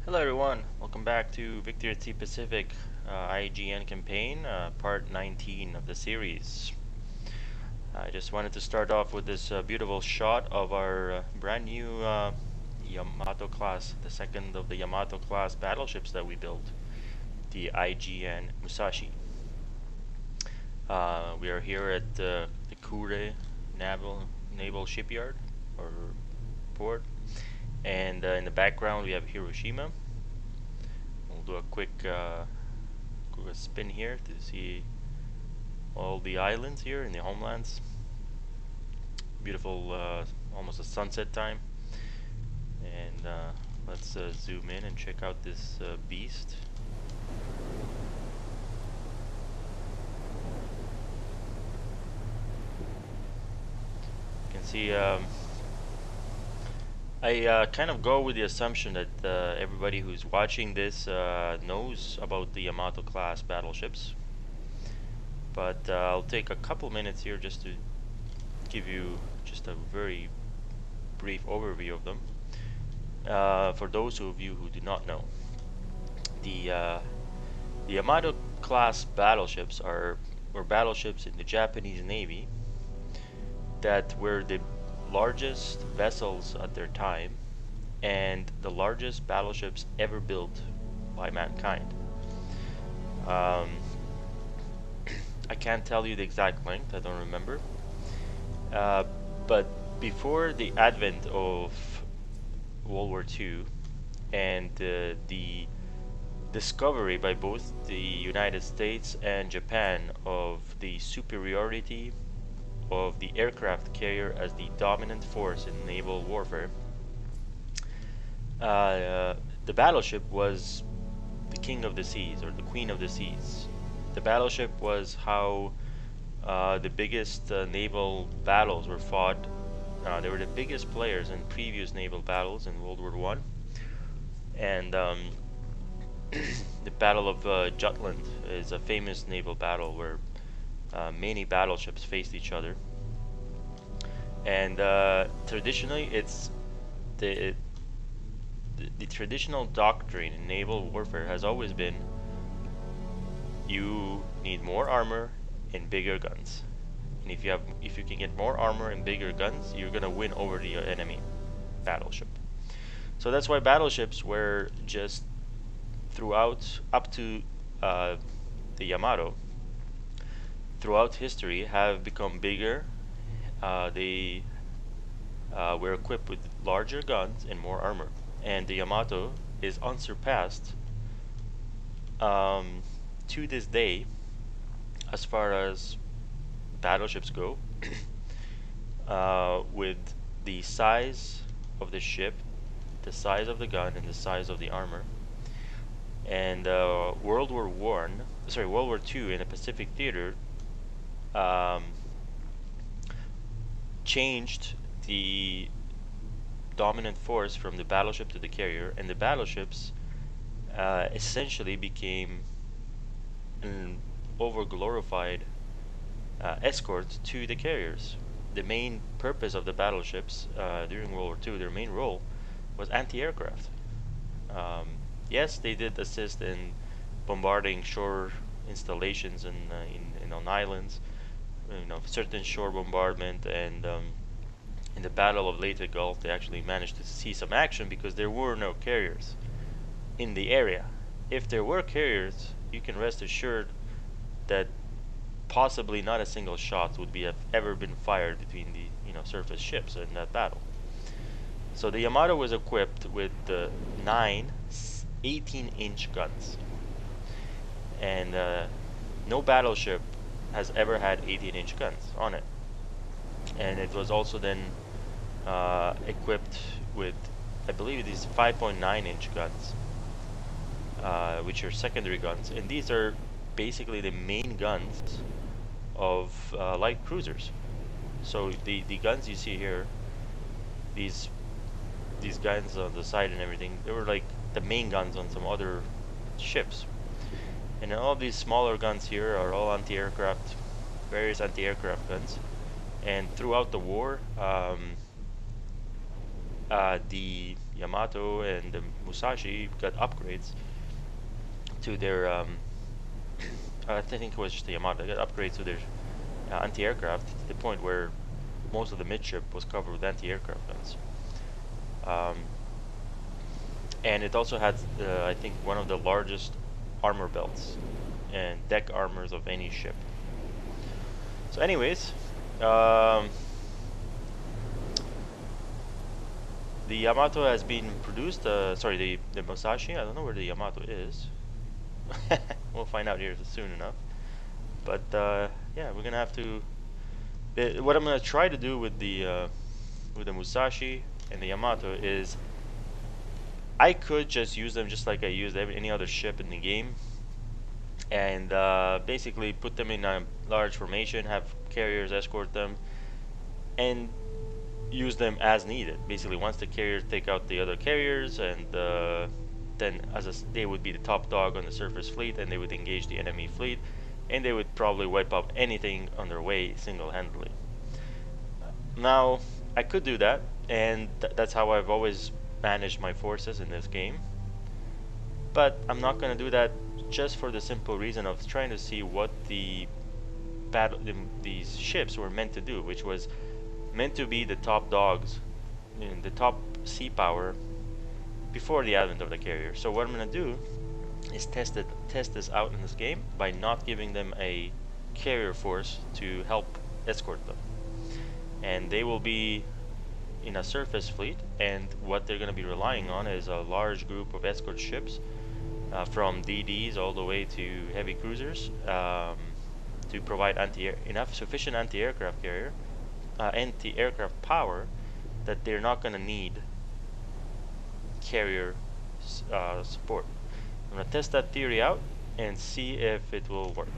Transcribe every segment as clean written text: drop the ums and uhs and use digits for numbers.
Hello everyone, welcome back to Victory at Sea Pacific IJN campaign, part 19 of the series. I just wanted to start off with this beautiful shot of our brand new Yamato class, the second of the Yamato class battleships that we built, the IJN Musashi. We are here at the Kure Naval Shipyard, or port, and in the background we have Hiroshima. We'll do a quick spin here to see all the islands here in the homelands. Beautiful, almost a sunset time. And let's zoom in and check out this beast. You can see I kind of go with the assumption that everybody who's watching this knows about the Yamato class battleships, but I'll take a couple minutes here just to give you just a very brief overview of them. For those of you who do not know, the Yamato class battleships were battleships in the Japanese Navy that were the largest vessels at their time and the largest battleships ever built by mankind. I can't tell you the exact length, I don't remember. But before the advent of World War II and the discovery by both the United States and Japan of the superiority of the aircraft carrier as the dominant force in naval warfare, the battleship was the king of the seas, or the queen of the seas. The battleship was how the biggest naval battles were fought. They were the biggest players in previous naval battles in World War I. And the Battle of Jutland is a famous naval battle where many battleships faced each other. And traditionally, it's the traditional doctrine in naval warfare has always been you need more armor and bigger guns. And if you can get more armor and bigger guns, you're gonna win over the enemy battleship. So that's why battleships were just throughout up to the Yamato throughout history have become bigger. They were equipped with larger guns and more armor, and the Yamato is unsurpassed to this day as far as battleships go, with the size of the ship, the size of the gun, and the size of the armor. And World War II in the Pacific theater changed the dominant force from the battleship to the carrier, and the battleships essentially became an over-glorified escort to the carriers. The main purpose of the battleships during World War II, their main role was anti-aircraft. Yes, they did assist in bombarding shore installations on islands, certain shore bombardment, and in the Battle of Leyte Gulf, they actually managed to see some action because there were no carriers in the area. If there were carriers, you can rest assured that possibly not a single shot would have ever been fired between the surface ships in that battle. So the Yamato was equipped with 9 18-inch guns, and no battleship has ever had 18-inch guns on it. And it was also then equipped with, I believe, these 5.9-inch guns, which are secondary guns, and these are basically the main guns of light cruisers. So the guns you see here, these guns on the side and everything, they were like the main guns on some other ships. And all these smaller guns here are all anti-aircraft, various anti-aircraft guns. And throughout the war, the Yamato and the Musashi got upgrades to their I think it was just the Yamato. They got upgrades to their anti-aircraft to the point where most of the midship was covered with anti-aircraft guns. And it also had, I think, one of the largest armor belts and deck armors of any ship. So anyways, the Yamato has been produced, sorry, the Musashi, I don't know where the Yamato is. We'll find out here soon enough. But yeah, we're gonna have to, what I'm gonna try to do with the Musashi and the Yamato is, I could just use them just like I used any other ship in the game, and basically put them in a large formation, have carriers escort them, and use them as needed. Basically, once the carriers take out the other carriers, and then they would be the top dog on the surface fleet, and they would engage the enemy fleet, and they would probably wipe out anything on their way single-handedly. Now, I could do that, and that's how I've always managed my forces in this game. But I'm not going to do that just for the simple reason of trying to see what these ships were meant to do, which was meant to be the top dogs, the top sea power before the advent of the carrier. So what I'm going to do is test this out in this game by not giving them a carrier force to help escort them. And they will be in a surface fleet, and what they're going to be relying on is a large group of escort ships, from DDs all the way to heavy cruisers, to provide sufficient anti-aircraft power that they're not going to need carrier support. I'm going to test that theory out and see if it will work.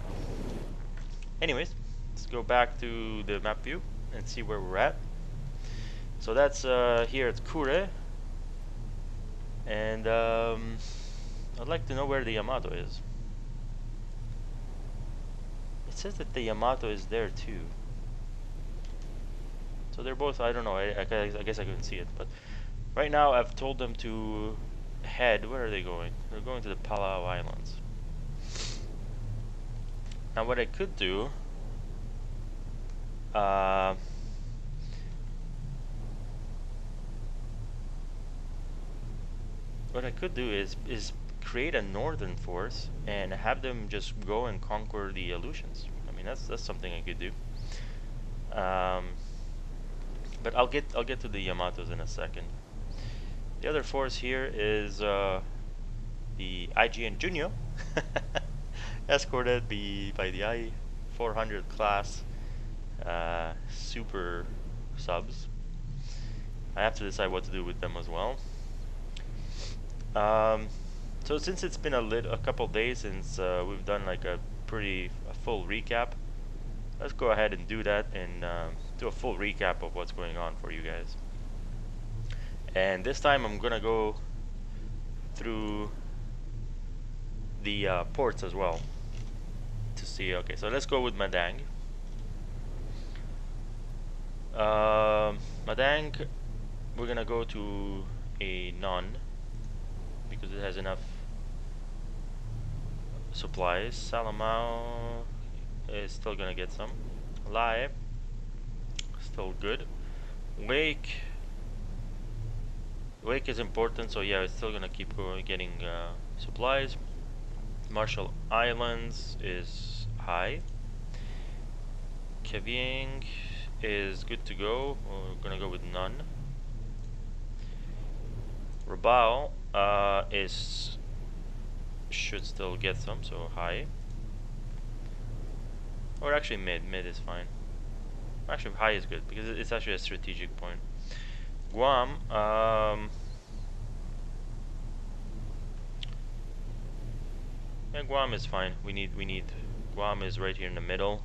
Anyways, let's go back to the map view and see where we're at. So that's here at Kure, and I'd like to know where the Yamato is. It says that the Yamato is there too. So they're both, I don't know, I guess I couldn't see it, but right now I've told them to head, where are they going? They're going to the Palau Islands. Now what I could do, is create a northern force and have them just go and conquer the Aleutians. I mean, that's something I could do. But I'll get to the Yamatos in a second. The other force here is the IJN Junyo, escorted by the I-400 class super subs. I have to decide what to do with them as well. So since it's been a couple days since we've done like a full recap, let's go ahead and do that and do a full recap of what's going on for you guys. And this time I'm gonna go through the ports as well to see. Okay, so let's go with Madang. Madang, we're gonna go to a non because it has enough supplies. Salamao is still gonna get some. Lai, still good. Wake is important, so yeah, it's still gonna keep getting supplies. Marshall Islands is high. Kevieng is good to go. We're gonna go with none. Rabaul should still get some, so high. Or actually mid is fine. Actually high is good because it's actually a strategic point. Guam, yeah, Guam is fine. We need Guam is right here in the middle,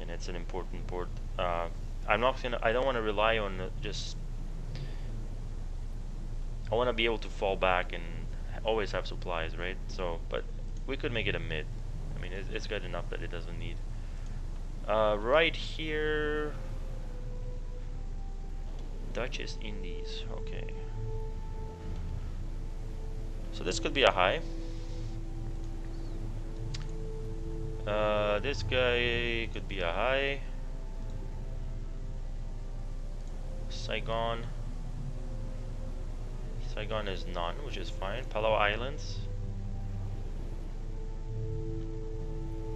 and it's an important port. I don't want to rely on just. I want to be able to fall back and always have supplies, right? So, but we could make it a mid. I mean, it's good enough that it doesn't need. Right here, Dutch East Indies. Okay. So this could be a high. This guy could be a high. Saigon. Saigon is none, which is fine. Palau Islands.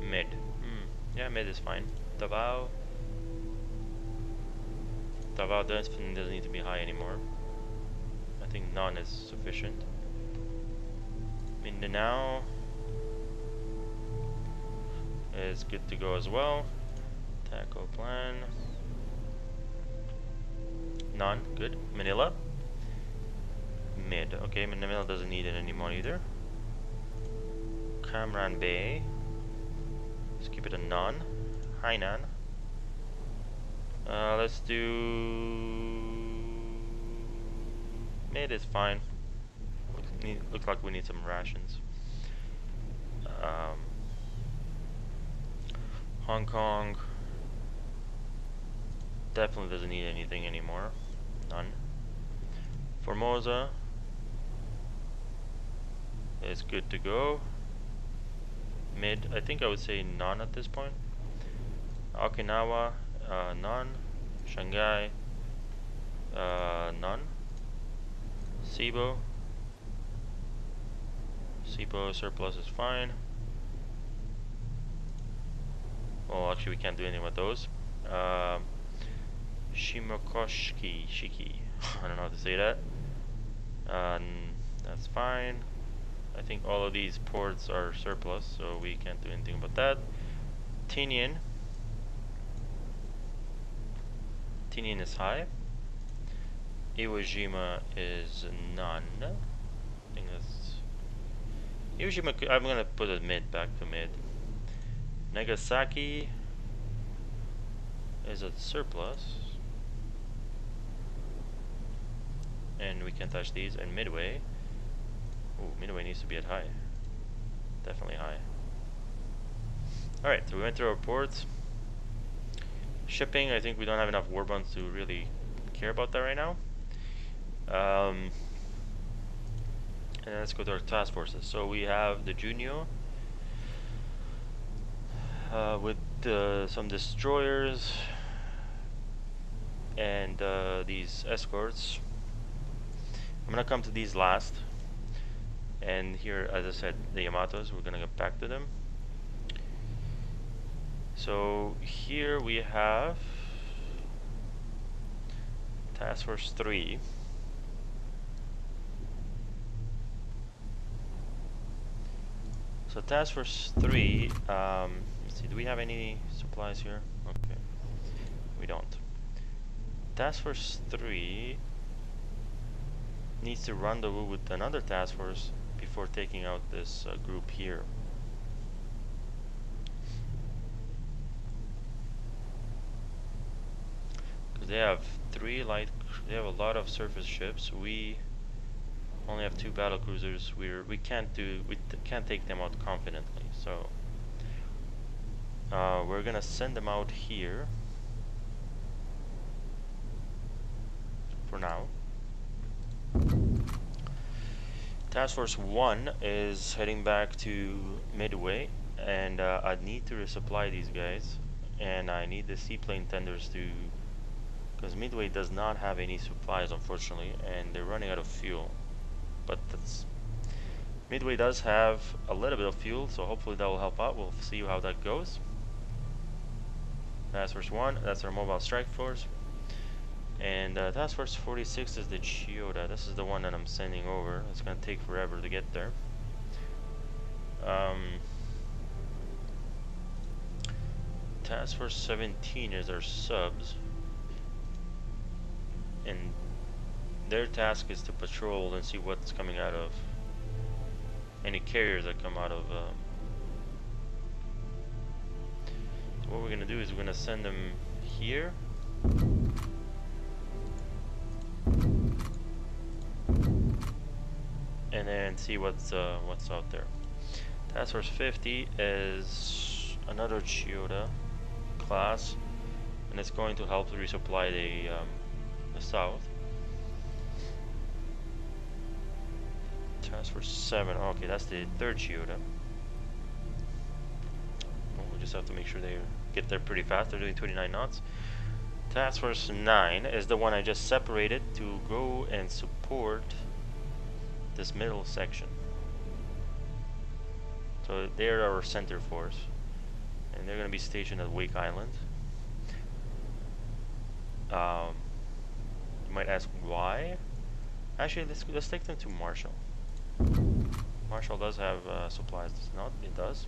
Mid. Yeah, mid is fine. Davao. Davao definitely doesn't need to be high anymore. I think none is sufficient. Mindanao is good to go as well. Tackle plan. None, good. Manila. Mid. Okay, Manila doesn't need it anymore either. Cam Bay. Let's keep it a none. Hainan. Let's do mid is fine. Looks like we need some rations. Hong Kong definitely doesn't need anything anymore. None. Formosa is good to go. Mid, I think I would say none at this point. Okinawa, none. Shanghai, none. Cebu surplus is fine. Well, actually we can't do anything with those. Shiki. I don't know how to say that. That's fine. I think all of these ports are surplus, so we can't do anything about that. Tinian is high. Iwo Jima is none. I think that's Iwo Jima. I'm gonna put it mid, back to mid. Nagasaki is a surplus, and we can't touch these. And Midway. Ooh, Midway needs to be at high. Definitely high. Alright, so we went through our ports. Shipping, I think we don't have enough warbonds to really care about that right now. And let's go to our task forces. So we have the Junyo with some destroyers and these escorts. I'm gonna come to these last. And here, as I said, the Yamatos, we're gonna get back to them. So here we have Task Force 3. So Task Force 3, let's see, do we have any supplies here? Okay, we don't. Task Force 3 needs to rendezvous with another task force before taking out this group here. Because they have they have a lot of surface ships. We only have 2 battle cruisers. We can't take them out confidently. So we're gonna send them out here for now. Task Force 1 is heading back to Midway, and I need to resupply these guys, and I need the seaplane tenders to, because Midway does not have any supplies unfortunately, and they're running out of fuel. But Midway does have a little bit of fuel, so hopefully that will help out. We'll see how that goes. Task Force 1, that's our mobile strike force. And Task Force 46 is the Chiyoda. This is the one that I'm sending over. It's going to take forever to get there. Task Force 17 is our subs. And their task is to patrol and see what's coming out of any carriers that come out of... So what we're going to do is we're going to send them here. And then see what's out there. Task Force 50 is another Chiyoda class, and it's going to help resupply the south. Task Force 7. Okay, that's the third Chiyoda. Well, we just have to make sure they get there pretty fast. They're doing 29 knots. Task Force 9 is the one I just separated to go and support this middle section. So they're our center force, and they're going to be stationed at Wake Island. You might ask why. Actually, let's take them to Marshall. Marshall does have supplies. Does not? It does.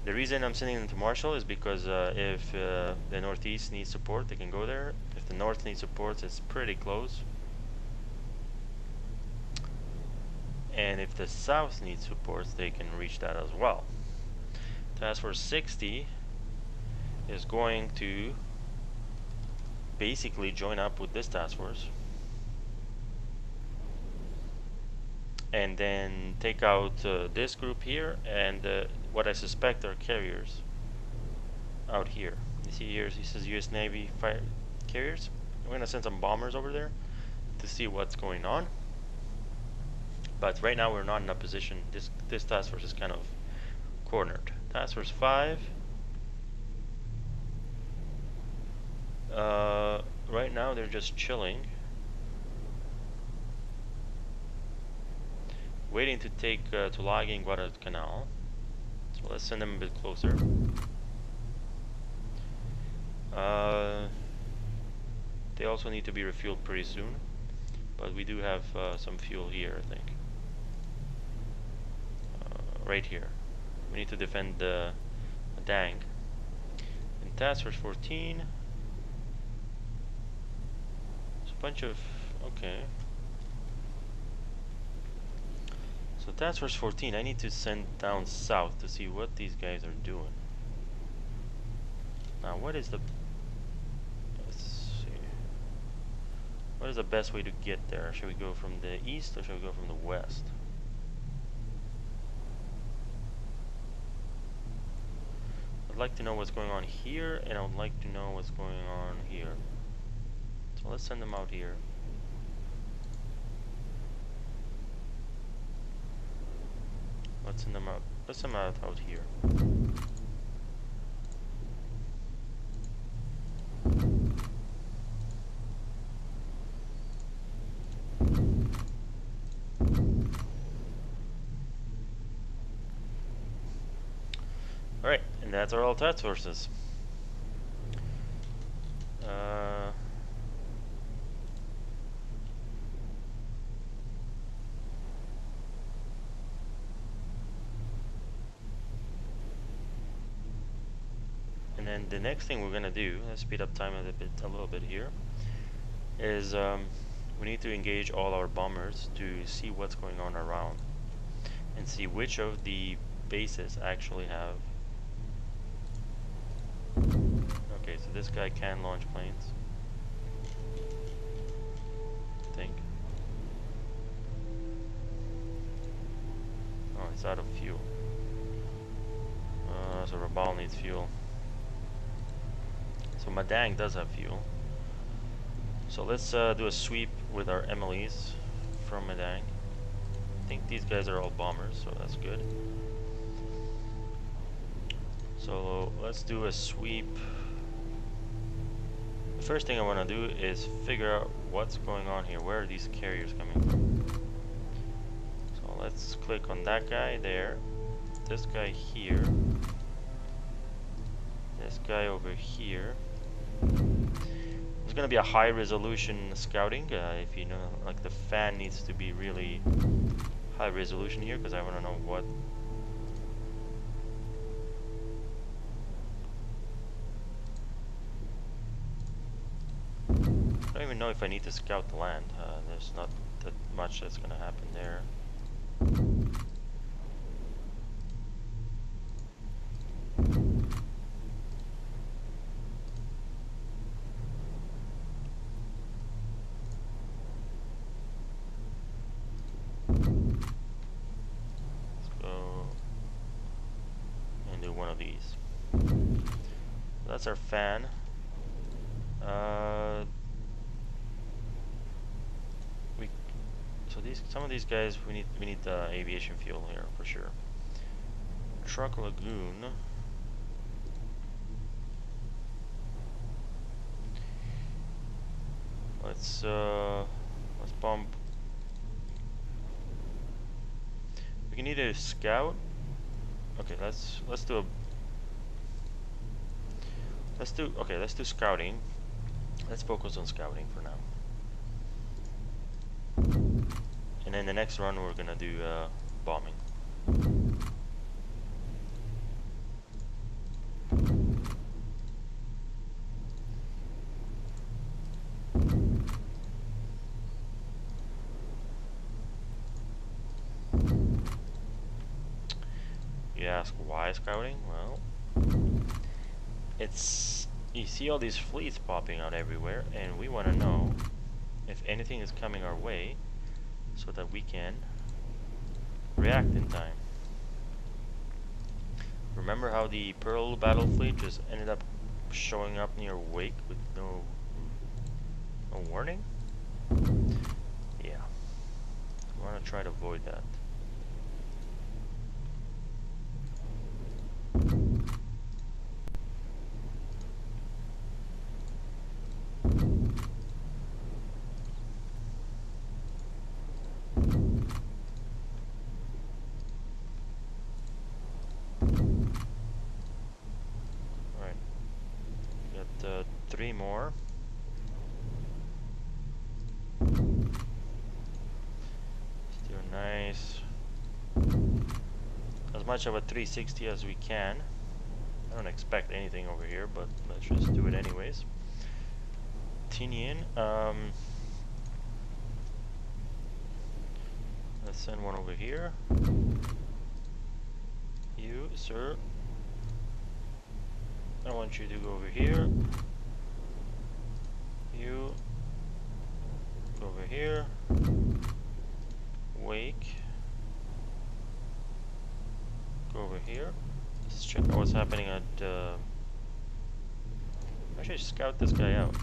The reason I'm sending them to Marshall is because if the Northeast needs support, they can go there. If the North needs support, it's pretty close. And if the South needs support, they can reach that as well. Task Force 60 is going to basically join up with this task force and then take out this group here and what I suspect are carriers out here. You see here, he says US Navy fire carriers. I'm going to send some bombers over there to see what's going on. But right now we're not in a position. This task force is kind of cornered. Task Force 5. Right now they're just chilling, waiting to take Tulagi and Guadalcanal. So let's send them a bit closer. They also need to be refueled pretty soon, but we do have some fuel here, I think. Right here. We need to defend the Dang. In Task Force 14, it's a bunch of... okay. So Task Force 14, I need to send down south to see what these guys are doing. Now, what is the... let's see. What is the best way to get there? Should we go from the east or should we go from the west? I'd like to know what's going on here, and I would like to know what's going on here. So let's send them out here. Let's send them out. Let's send them out here. Alright, and that's our all task forces. And then the next thing we're gonna do, let's speed up time a little bit here, is we need to engage all our bombers to see what's going on around and see which of the bases actually have. Okay, so this guy can launch planes, I think. Oh, it's out of fuel. So Rabaul needs fuel. So Madang does have fuel. So let's do a sweep with our MLEs from Madang. I think these guys are all bombers, so that's good. So let's do a sweep. The first thing I want to do is figure out what's going on here. Where are these carriers coming from? So let's click on that guy there, this guy here, this guy over here. There's gonna be a high resolution scouting. If you know, like the fan needs to be really high resolution here because I want to know what. I don't even know if I need to scout the land. There's not that much that's gonna happen there. That's our fan. So some of these guys we need aviation fuel here for sure. Truck Lagoon. Let's bump. We can either scout. Okay, let's do scouting. Let's focus on scouting for now. And then the next run we're gonna do bombing. You ask why scouting? Well, you see all these fleets popping out everywhere, and we want to know if anything is coming our way so that we can react in time. Remember how the Pearl battle fleet just ended up showing up near Wake with no warning? Yeah. We want to try to avoid that. Three more. Still nice. As much of a 360 as we can. I don't expect anything over here, but let's just do it anyways. Tinian. Let's send one over here. You, sir. I want you to go over here. You go over here. Wake. Go over here. Let's check out what's happening at. Actually, scout this guy out.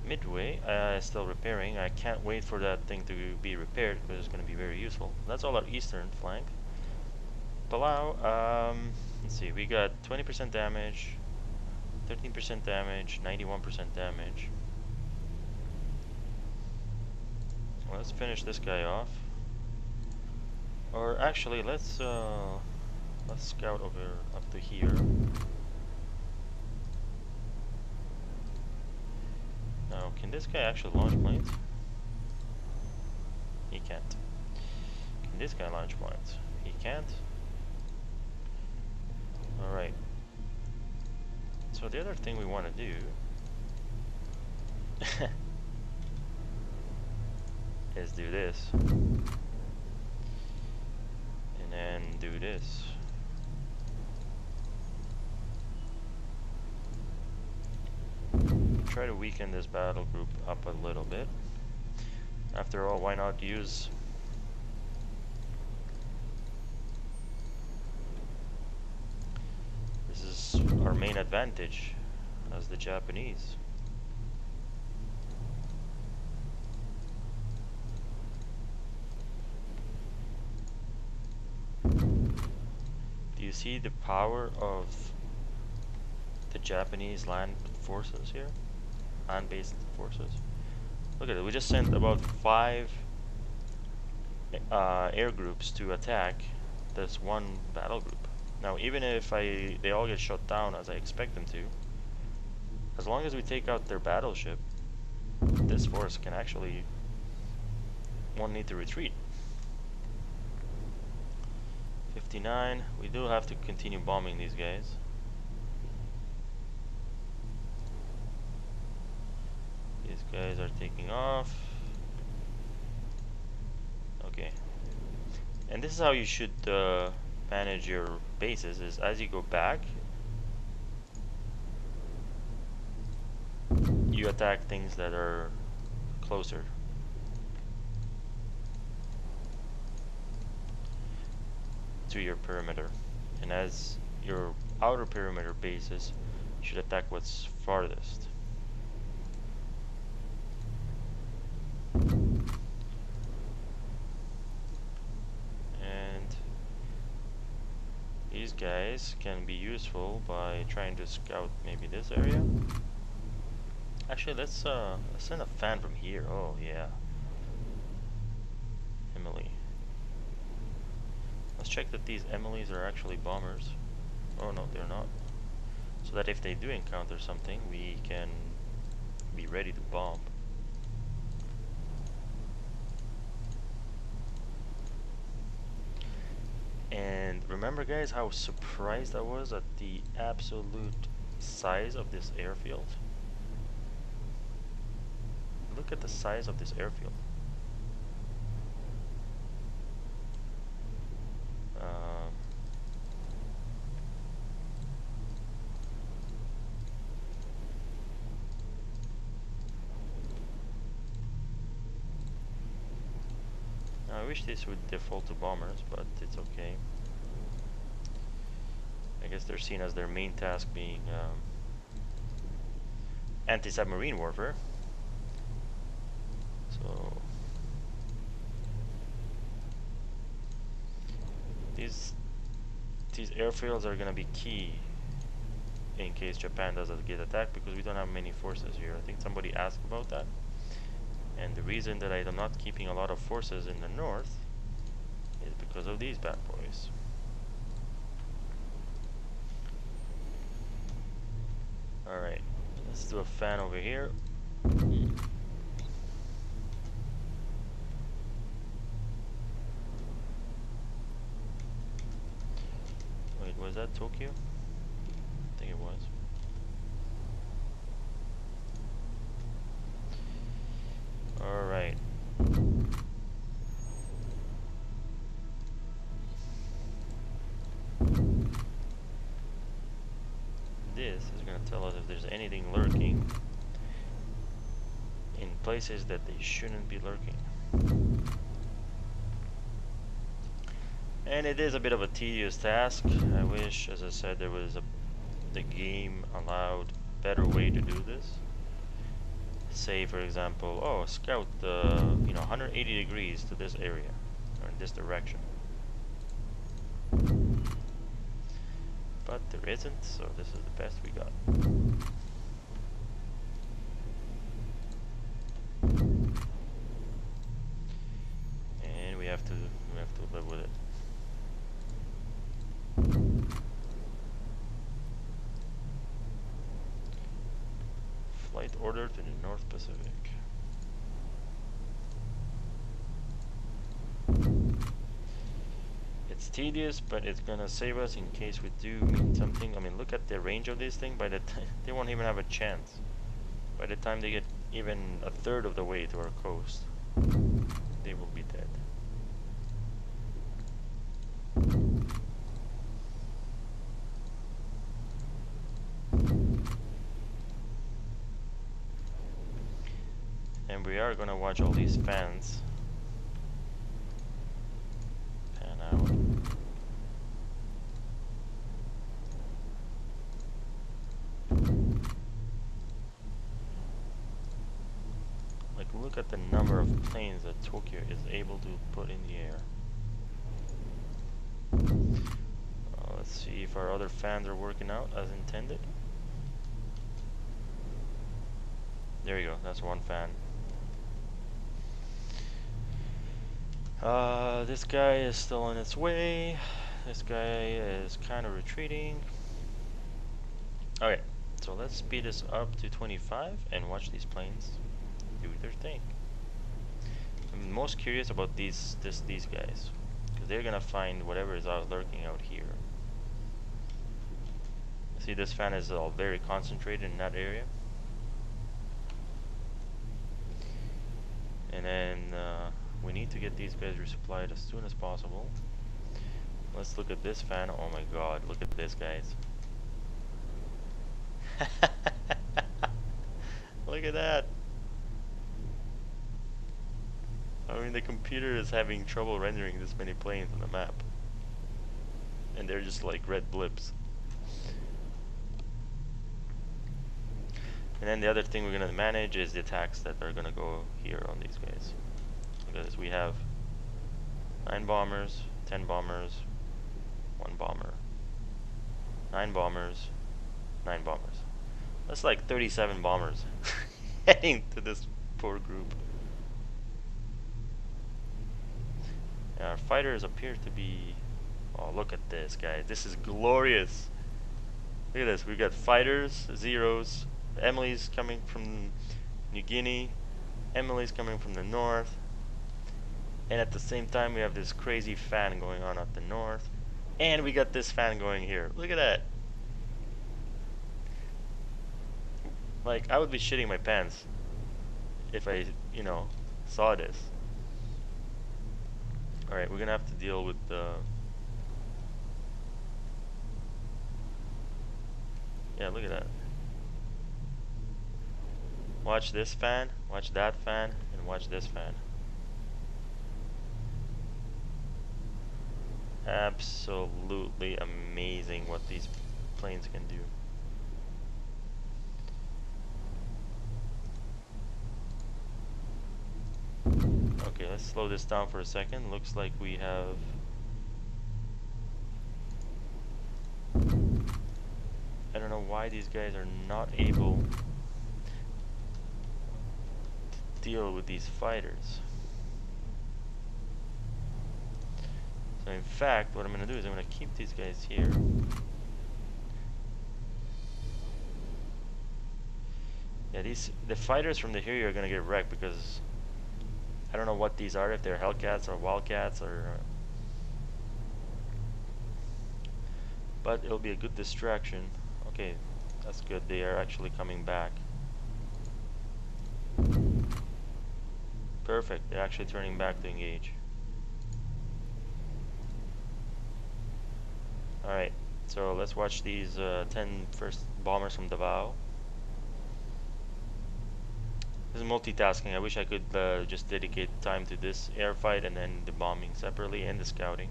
Midway. Still repairing. I can't wait for that thing to be repaired because it's going to be very useful. That's all our eastern flank. Palau. Let's see. We got 20% damage. 13% damage, 91% damage. Well, let's finish this guy off. Or actually, let's scout over up to here. Now, can this guy actually launch planes? He can't. Can this guy launch planes? He can't. All right. So the other thing we want to do is do this. And then do this. Try to weaken this battle group up a little bit. After all, why not use our main advantage as the Japanese. Do you see the power of the Japanese land forces here? Land-based forces. Look at it, we just sent about 5 air groups to attack this one battle group. Now, even if they all get shot down as I expect them to, as long as we take out their battleship, this force can actually won't need to retreat. 59. We do have to continue bombing these guys. These guys are taking off. Okay. And this is how you should manage your bases, is as you go back, you attack things that are closer. To your perimeter. And as your outer perimeter bases, you should attack what's farthest. these guys can be useful by trying to scout maybe this area. Actually, let's send a fan from here. Oh yeah, Emily. Let's check that these Emilys are actually bombers. Oh no, they're not. So that if they do encounter something, we can be ready to bomb. And remember guys how surprised I was at the absolute size of this airfield? Look at the size of this airfield. I wish this would default to bombers, but it's okay. I guess they're seen as their main task being anti-submarine warfare. So these airfields are gonna be key in case Japan doesn't get attacked, because we don't have many forces here. I think somebody asked about that. And the reason that I am not keeping a lot of forces in the north is because of these bad boys. Alright, let's do a fan over here. Wait, was that Tokyo? I think it was. Alright. This is going to tell us if there's anything lurking in places that they shouldn't be lurking. And it is a bit of a tedious task. I wish, as I said, the game allowed better way to do this. Say for example, oh, scout 180 degrees to this area or in this direction. But there isn't, so this is the best we got. And we have to live with it. Flight order to the North Pacific. It's tedious, but it's gonna save us in case we do meet something. I mean, look at the range of this thing. By the time they won't even have a chance. By the time they get even a third of the way to our coast, they will be dead. And we are gonna watch all these fans pan out. Like, look at the number of planes that Tokyo is able to put in the air. Let's see if our other fans are working out as intended. There you go, that's one fan. This guy is still on its way. This guy is kind of retreating. Okay, so let's speed this up to 25 and watch these planes do their thing. I'm most curious about these guys, because they're gonna find whatever is out lurking out here. See, this fan is all very concentrated in that area. And then we need to get these guys resupplied as soon as possible. Let's look at this fan. Oh my god, look at this, guys. Look at that. I mean, the computer is having trouble rendering this many planes on the map. And they're just like red blips. And then the other thing we're going to manage is the attacks that are going to go here on these guys. Look at this, we have 9 bombers, 10 bombers, 1 bomber. 9 bombers. 9 bombers. That's like 37 bombers heading to this poor group. And our fighters appear to be... Oh, look at this, guys. This is glorious. Look at this. We got fighters, zeros. Emily's coming from New Guinea. Emily's coming from the north. And at the same time, we have this crazy fan going on at the north. And we got this fan going here. Look at that. Like, I would be shitting my pants if I, you know, saw this. Alright, we're gonna have to deal with the... Yeah, look at that. Watch this fan, watch that fan, and watch this fan. Absolutely amazing what these planes can do. Okay, let's slow this down for a second. Looks like we have... I don't know why these guys are not able to deal with these fighters. So in fact, what I'm going to do is I'm going to keep these guys here. Yeah, the fighters from the Harrier are going to get wrecked because I don't know what these are, if they're Hellcats or Wildcats or... but it'll be a good distraction. Okay, that's good. They are actually coming back. Perfect. They're actually turning back to engage. Alright, so let's watch these 10 first bombers from Davao. This is multitasking. I wish I could just dedicate time to this air fight and then the bombing separately and the scouting.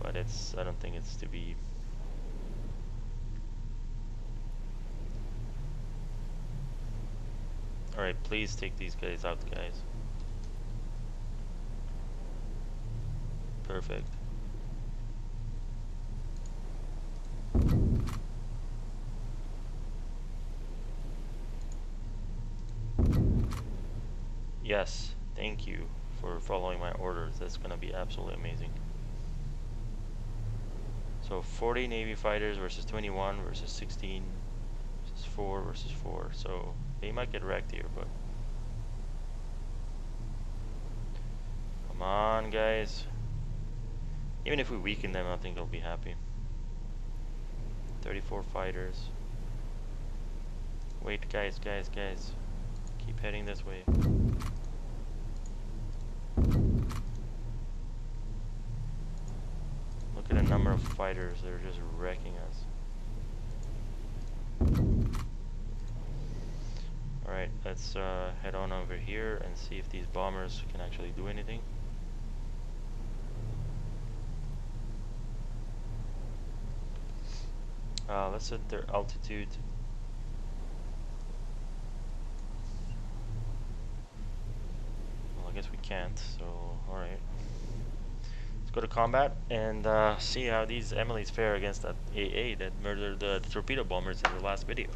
But it's, I don't think it's to be. Alright, please take these guys out, guys. Perfect. Yes, thank you for following my orders. That's gonna be absolutely amazing. So 40 Navy fighters versus 21 versus 16 versus 4 versus 4. So they might get wrecked here, but come on, guys. Even if we weaken them, I think they'll be happy. 34 fighters. Wait, guys. Keep heading this way. Look at the number of fighters that are just wrecking us. Alright, let's head on over here and see if these bombers can actually do anything. Let's set their altitude. Well, I guess we can't, so alright. Let's go to combat and see how these Emily's fare against that AA that murdered the torpedo bombers in the last video.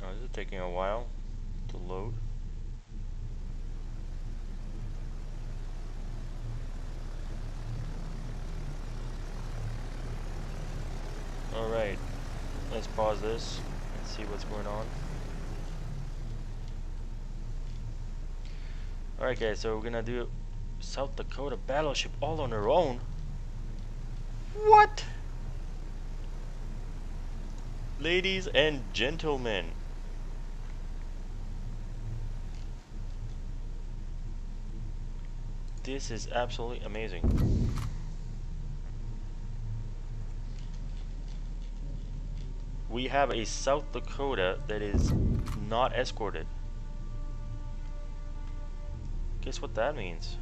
Oh, this is taking a while to load. Alright, let's pause this and see what's going on. Alright guys, so we're gonna do South Dakota battleship all on our own. What? Ladies and gentlemen, this is absolutely amazing. We have a South Dakota that is not escorted. Guess what that means?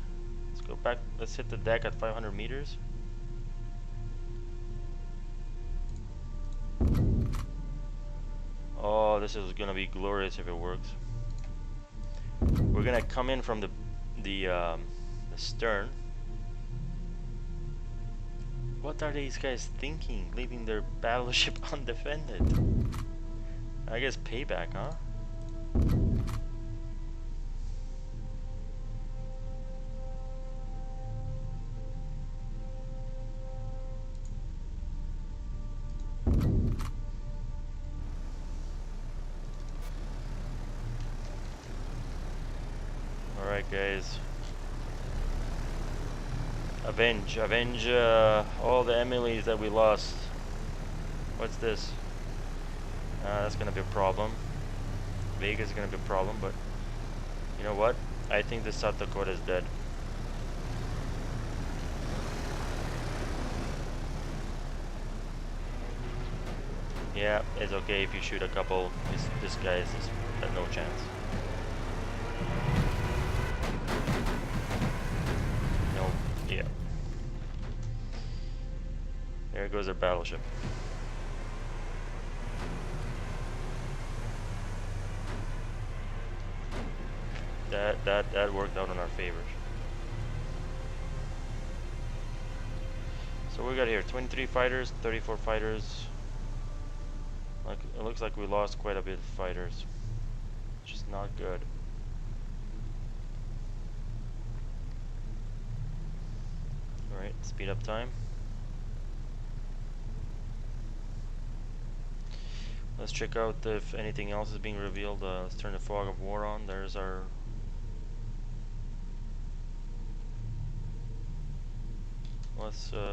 Let's go back, let's hit the deck at 500 meters. Oh, this is gonna be glorious if it works. We're gonna come in from the stern. What are these guys thinking, leaving their battleship undefended? I guess payback, huh? Alright guys. Avenge all the Emilys that we lost. What's this? That's gonna be a problem. Vegas is gonna be a problem, but you know what? I think the South Dakota is dead. Yeah, it's okay if you shoot a couple. This guy is just no chance. No, yeah. There goes our battleship. That worked out in our favor. So we got here 23 fighters, 34 fighters. Like it looks like we lost quite a bit of fighters. Just not good. Alright, speed up time. Let's check out if anything else is being revealed. Let's turn the fog of war on. There's our...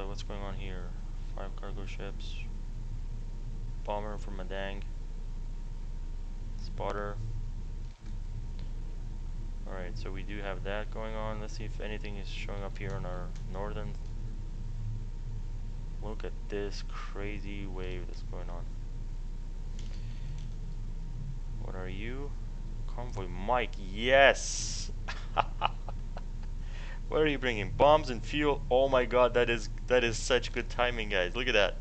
what's going on here? 5 cargo ships. Bomber from Madang. Spotter. Alright, so we do have that going on. Let's see if anything is showing up here on our northern. Look at this crazy wave that's going on. What are you? Convoy Mike, yes! What are you bringing? Bombs and fuel? Oh my god, that is such good timing, guys. Look at that.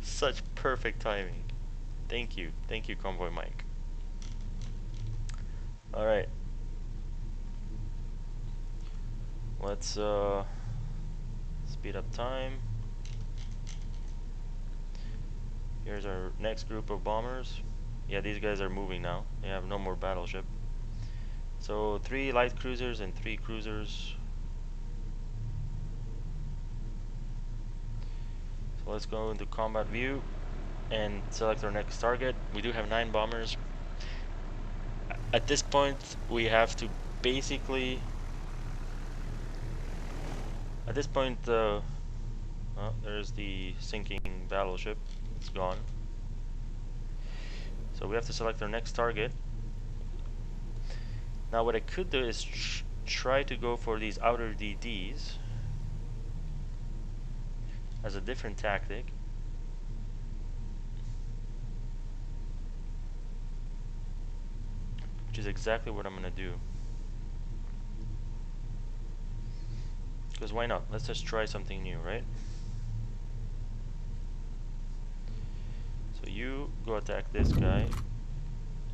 Such perfect timing. Thank you, Convoy Mike. Alright. Let's speed up time. Here's our next group of bombers. Yeah, these guys are moving now. They have no more battleship. So 3 light cruisers and 3 cruisers. So let's go into combat view and select our next target. We do have 9 bombers. At this point, we have to basically... At this point, oh, there's the sinking battleship. It's gone. So we have to select our next target. Now what I could do is try to go for these outer DDs as a different tactic. Which is exactly what I'm gonna do. Because why not? Let's just try something new, right? So you go attack this guy.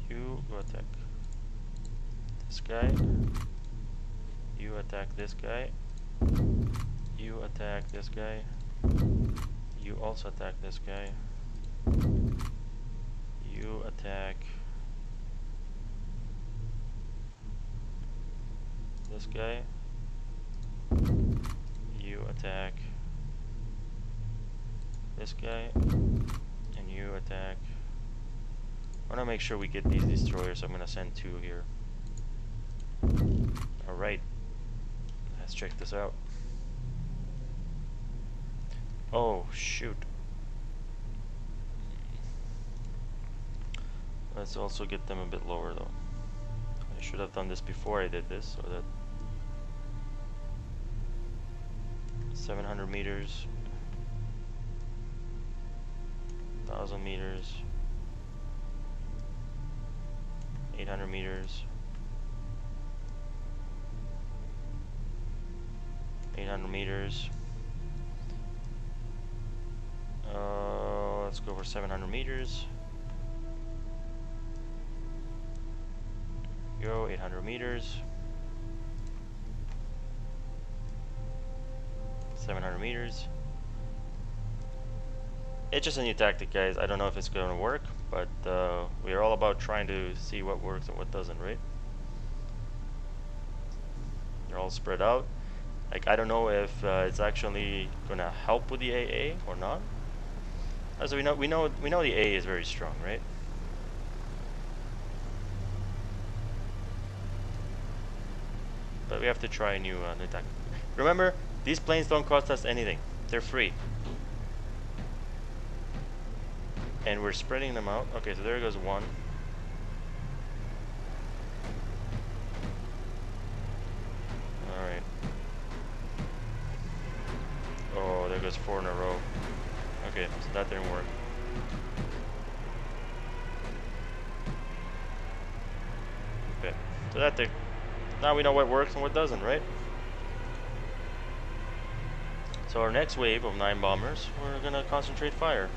You go attack this guy. You attack this guy. You attack this guy. You also attack this guy. You attack this guy. You attack this guy. And you attack... I want to make sure we get these destroyers, so I'm going to send 2 here. Alright. Let's check this out. Oh, shoot. Let's also get them a bit lower, though. I should have done this before I did this, so that... 700 meters. 1,000 meters. 800 meters. 800 meters. Let's go for 700 meters. Go 800 meters. 700 meters. It's just a new tactic, guys. I don't know if it's going to work, but we're all about trying to see what works and what doesn't, right? They're all spread out. Like, I don't know if it's actually going to help with the AA or not. As we know the A is very strong, right? But we have to try a new tactic. Remember, these planes don't cost us anything. They're free. And we're spreading them out. Okay, so there goes one. Alright. Oh, there goes 4 in a row. Okay, so that didn't work. Okay, so that thing. Now we know what works and what doesn't, right? So our next wave of 9 bombers, we're gonna concentrate fire.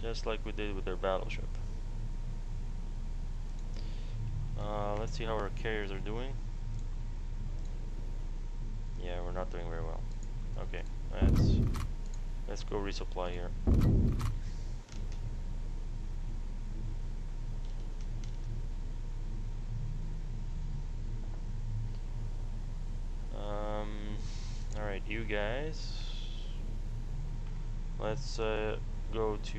Just like we did with their battleship. Let's see how our carriers are doing. Yeah, we're not doing very well. Okay, let's go resupply here. Alright, you guys. Let's go to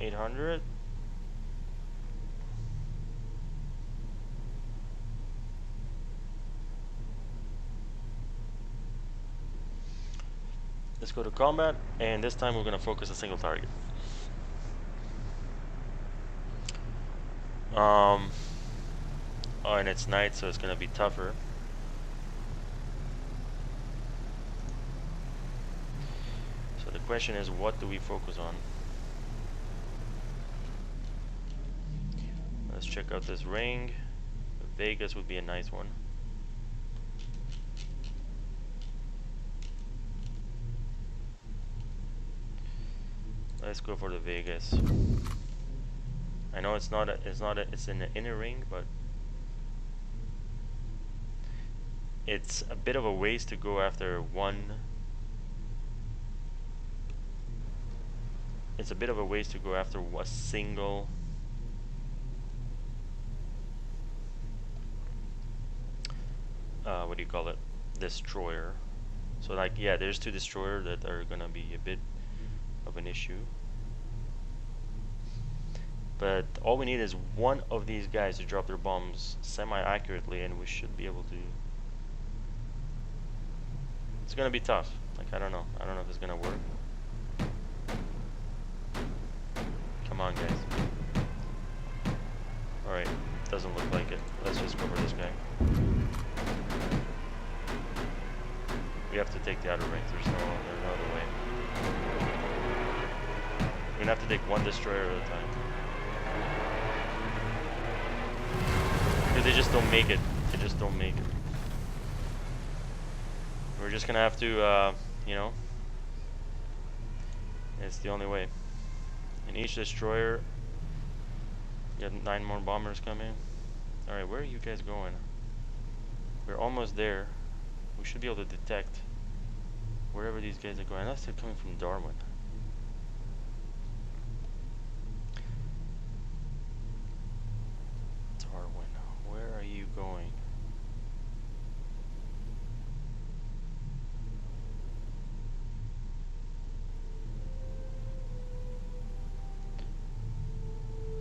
800. Let's go to combat, and this time we're going to focus a single target. Oh, and it's night, so it's going to be tougher. So the question is, what do we focus on? Let's check out this ring. Vegas would be a nice one. Let's go for the Vegas. I know it's in the inner ring, but it's a bit of a waste to go after one. It's a bit of a waste to go after a single what do you call it? Destroyer. So like, yeah, there's 2 destroyers that are gonna be a bit of an issue. But all we need is one of these guys to drop their bombs semi-accurately, and we should be able to. It's gonna be tough. Like, I don't know if it's gonna work. Come on, guys. Alright, doesn't look like it. Let's just go for this guy. We have to take the outer rings. There's no other way. We're gonna have to take one destroyer at a time. Because they just don't make it. They just don't make it. We're just gonna have to, you know, it's the only way. And each destroyer, you have 9 more bombers coming. Alright, where are you guys going? We're almost there. We should be able to detect wherever these guys are going, unless they're coming from Darwin. Darwin, where are you going?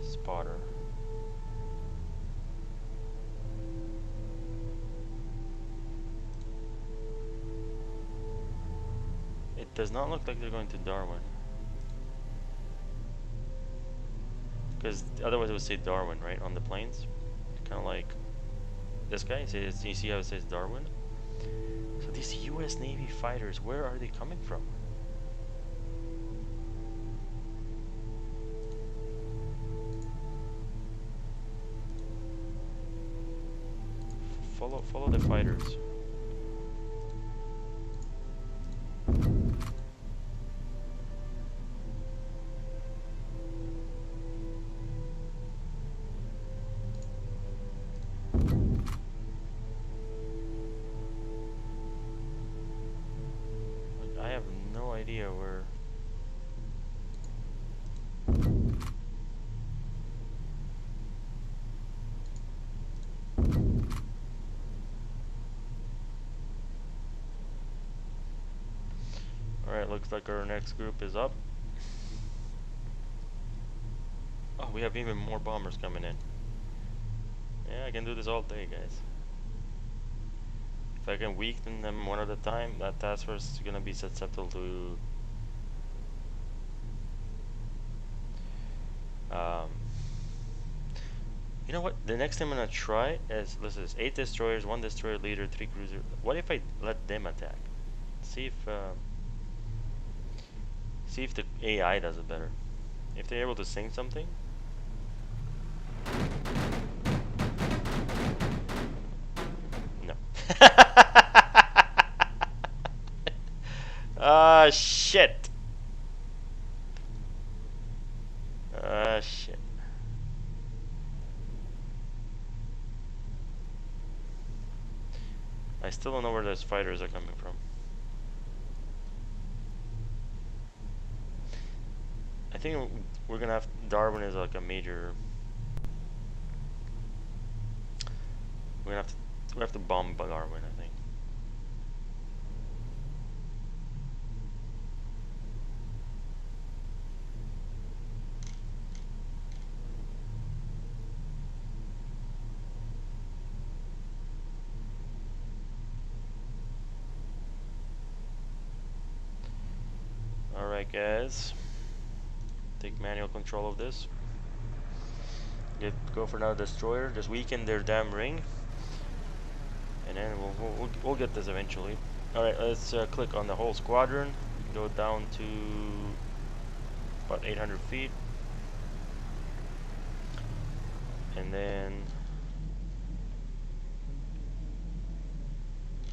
Spotter. It does not look like they're going to Darwin. Because otherwise it would say Darwin, right, on the planes. Kind of like this guy. You see how it says Darwin? So these US Navy fighters, where are they coming from? Follow the fighters. Alright, looks like our next group is up. Oh, we have even more bombers coming in. Yeah, I can do this all day, guys. If I can weaken them one at a time, that task force is gonna be susceptible to you know what? The next thing I'm gonna try is this is 8 destroyers, 1 destroyer leader, 3 cruisers. What if I let them attack? See if the AI does it better. If they're able to sing something. No. Ah, shit. Ah, shit. I still don't know where those fighters are coming from. I think we're gonna have Darwin is like a major. We have to bomb Darwin, I think. Alright, guys. Take manual control of this. Go for another destroyer. Just weaken their damn ring. And then we'll get this eventually. Alright, let's click on the whole squadron. Go down to about 800 feet. And then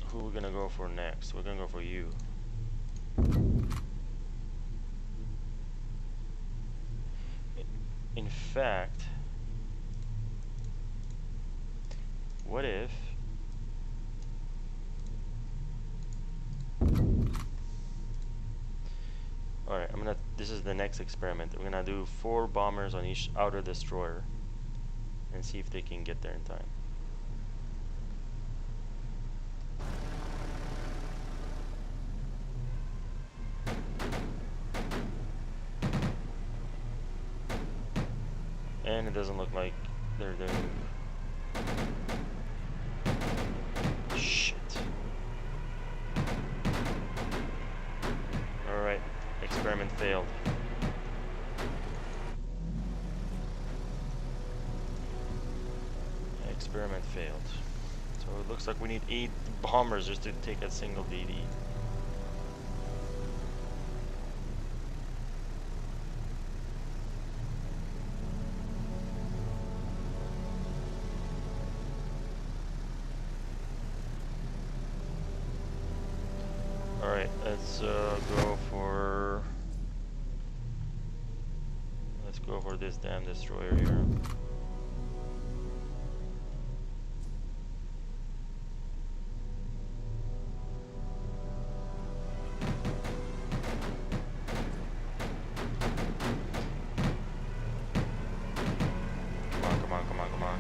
who we're gonna go for next? We're gonna go for you. In fact, what if alright, this is the next experiment. We're gonna do 4 bombers on each outer destroyer and see if they can get there in time. And it doesn't look like they're doing. Shit. Alright, experiment failed. Experiment failed. So it looks like we need 8 bombers just to take a single DD. Alright, let's go for this damn destroyer here. Come on.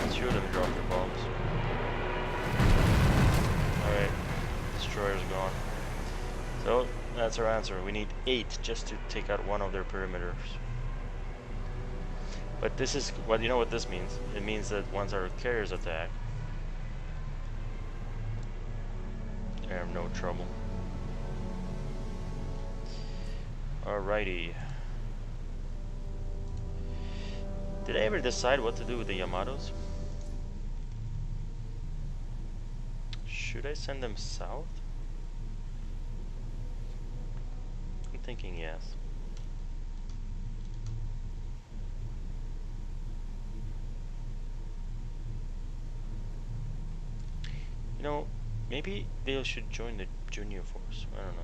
Let's shoot them drop their bombs. Alright, destroyer's gone. So, that's our answer. We need 8 just to take out one of their perimeters. But this is, well, you know what this means? It means that once our carriers attack, they have no trouble. Alrighty. Did I ever decide what to do with the Yamatos? Should I send them south? I'm thinking yes. You know, maybe they should join the Junyo force. I don't know.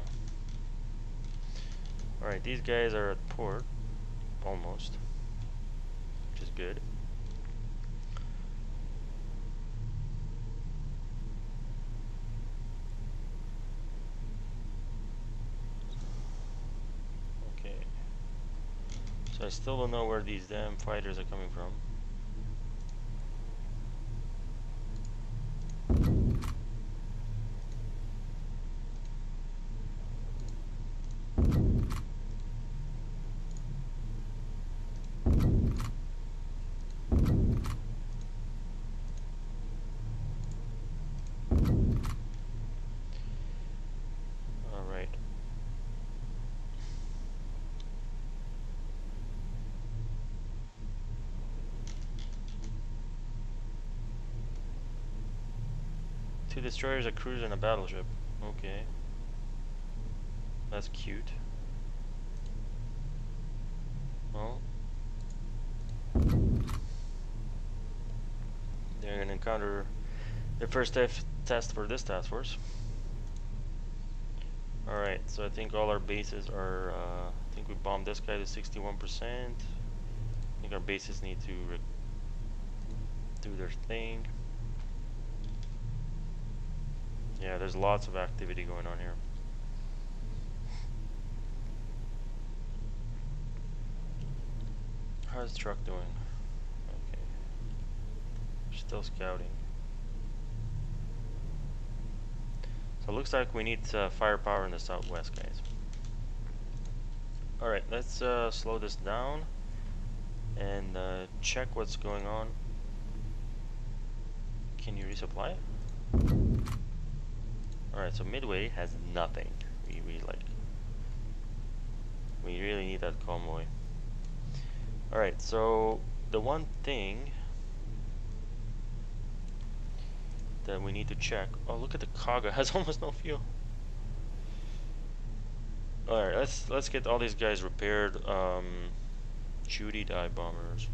Alright, these guys are at port. Almost. Which is good. Okay. So I still don't know where these damn fighters are coming from. Two destroyers, a cruiser, and a battleship. Okay. That's cute. Well, they're gonna encounter their first test for this task force. Alright, so I think all our bases are, I think we bombed this guy to 61%. I think our bases need to do their thing. Yeah, there's lots of activity going on here. How's the truck doing? Okay. Still scouting. So it looks like we need firepower in the southwest, guys. Alright, let's slow this down and check what's going on. Can you resupply? Alright, so Midway has nothing. We really need that convoy. Alright, so the one thing that we need to check. Oh, look at the Kaga, has almost no fuel. Alright, let's get all these guys repaired. Judy dive bombers.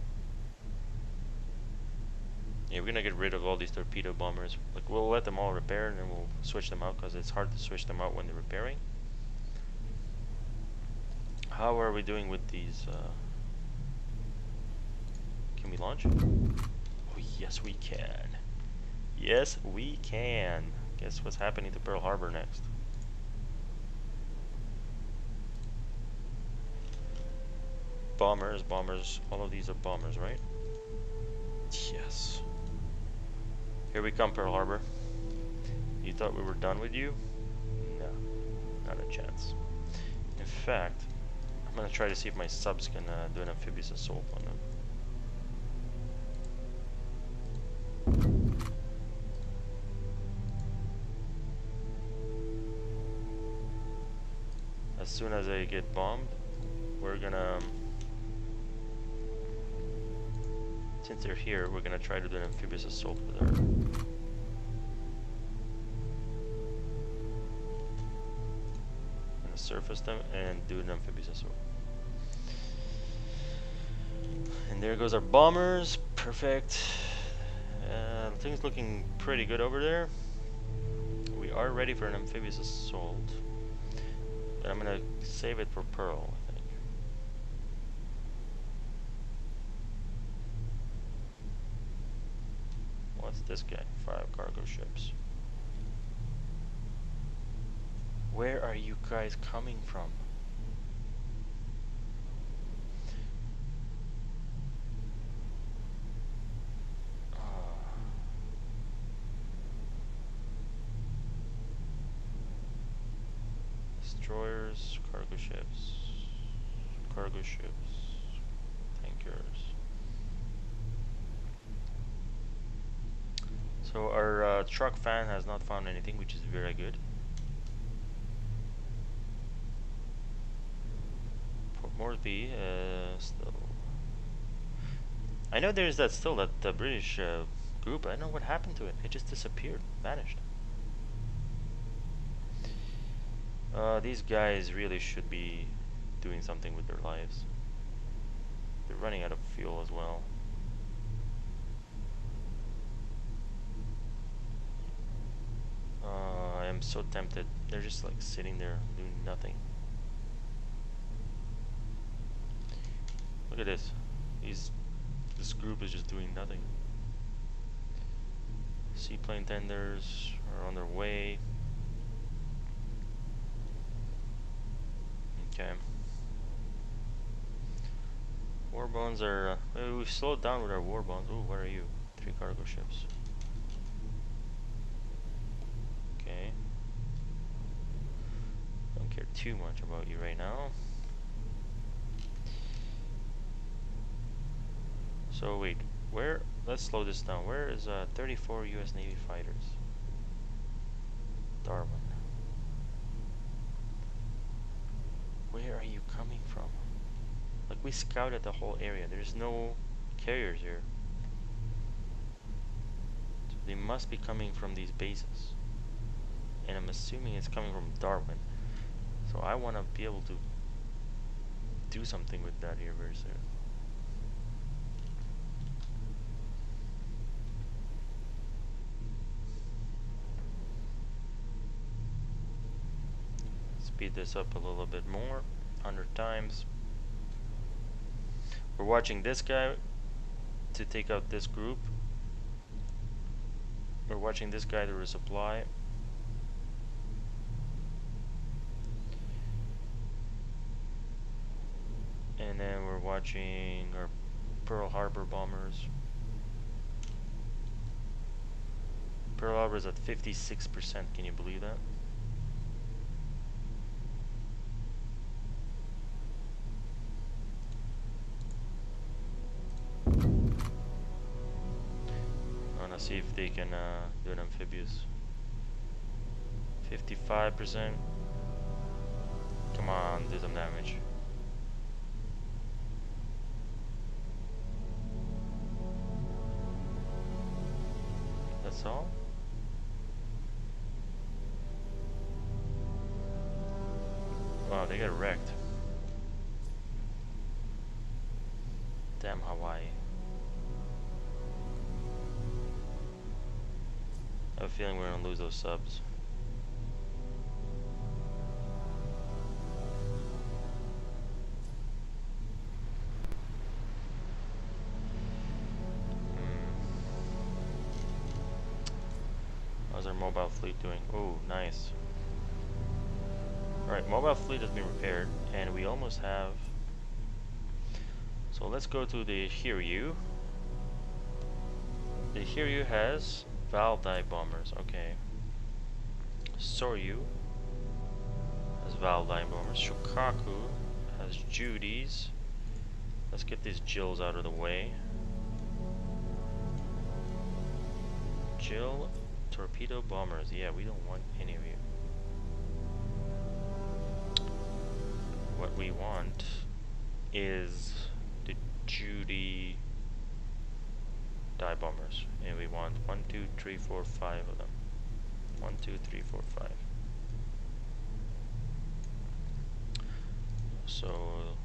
Yeah, we're gonna get rid of all these torpedo bombers. Like, we'll let them all repair and then we'll switch them out because it's hard to switch them out when they're repairing. How are we doing with these? Can we launch? Oh, yes we can. Yes we can. Guess what's happening to Pearl Harbor next? Bombers, bombers. All of these are bombers, right? Yes. Here we come, Pearl Harbor. You thought we were done with you? No, not a chance. In fact, I'm gonna try to see if my subs can do an amphibious assault on them. As soon as they get bombed, we're gonna, since they're here, we're gonna try to do an amphibious assault with her. Surface them and do an amphibious assault. And there goes our bombers. Perfect. Things looking pretty good over there. We are ready for an amphibious assault, but I'm gonna save it for Pearl, I think. What's this guy? 5 cargo ships. Where are you guys coming from? Destroyers, cargo ships, tankers. So our truck fan has not found anything, which is very good. Moresby, still. I know there's that British group. I don't know what happened to it. It just disappeared, vanished. These guys really should be doing something with their lives. They're running out of fuel as well. I am so tempted. They're just like sitting there doing nothing. Look at this. This group is just doing nothing. Seaplane tenders are on their way. Okay. War bonds are. We've slowed down with our war bonds. Ooh, where are you? 3 cargo ships. Okay. Don't care too much about you right now. So wait, where? Let's slow this down. Where is 34 U.S. Navy fighters? Darwin. Where are you coming from? Like, we scouted the whole area. There's no carriers here. They must be coming from these bases. And I'm assuming it's coming from Darwin. So I want to be able to do something with that here very soon. Speed this up a little bit more, 100 times. We're watching this guy to take out this group. We're watching this guy to resupply. And then we're watching our Pearl Harbor bombers. Pearl Harbor is at 56%, can you believe that? I wanna see if they can do an amphibious. 55%. Come on, do some damage. That's all? Wow, they got wrecked. Damn Hawaii. I have a feeling we're gonna lose those subs. How's our mobile fleet doing? Oh, nice. Alright, mobile fleet has been repaired, and we almost have... So let's go to the Hiryu. The Hiryu has valve dive bombers, okay. Soryu has valve dive bombers. Shokaku has Judies. Let's get these Jills out of the way. Jill torpedo bombers. Yeah, we don't want any of you. What we want is the Judy dive bombers, and we want 1, 2, 3, 4, 5 of them. 1, 2, 3, 4, 5. So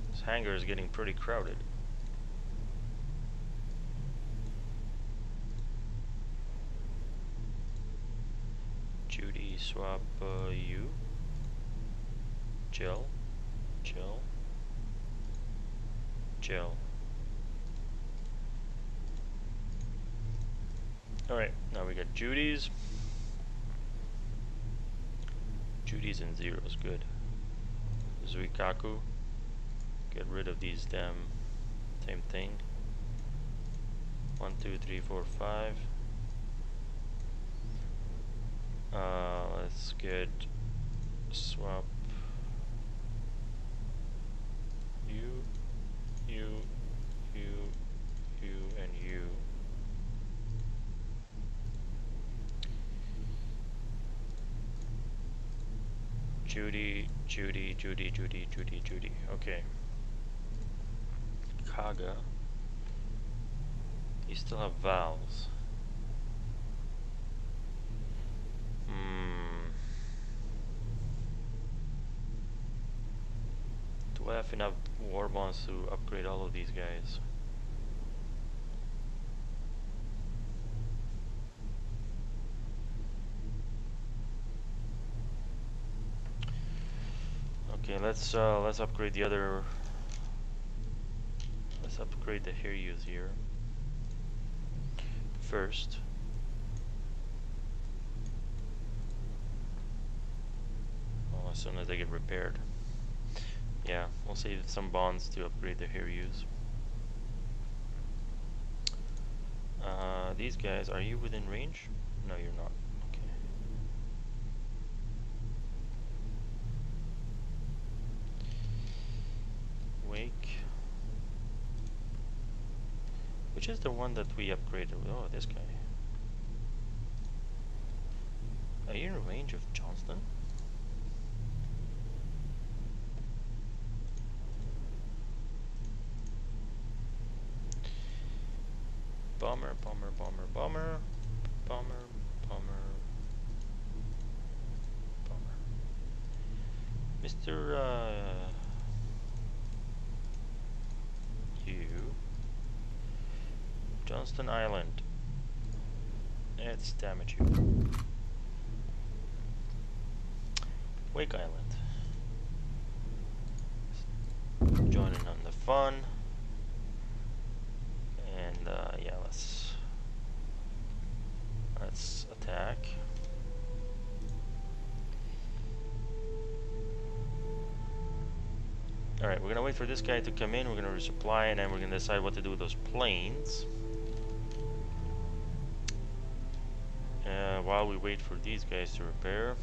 this hangar is getting pretty crowded. Judy, swap you. Jill, Jill, Jill. Alright, now we got Judy's. Judy's and zeros, good. Zuikaku. Get rid of these damn same thing. 1, 2, 3, 4, 5. Let's get swap you, you, you, you, and you. Judy, Judy, Judy, Judy, Judy, Judy. Okay. Kaga. You still have valves. Do I have enough war bonds to upgrade all of these guys? Okay, let's upgrade the other. Let's upgrade the Hiryus here first. Well, as soon as they get repaired. Yeah, we'll save some bonds to upgrade the Hiryus. These guys, are you within range? No, you're not. Okay. Wake. Which is the one that we upgraded? Oh, this guy. Are you in range of Johnston? Bomber, bomber, bomber, bomber, bomber, bomber, bomber. Mr. You. Johnston Island. Let's damage you. Wake Island. Join in on the fun. And yeah, let's attack. Alright, we're gonna wait for this guy to come in, we're gonna resupply, and then we're gonna decide what to do with those planes. While we wait for these guys to repair.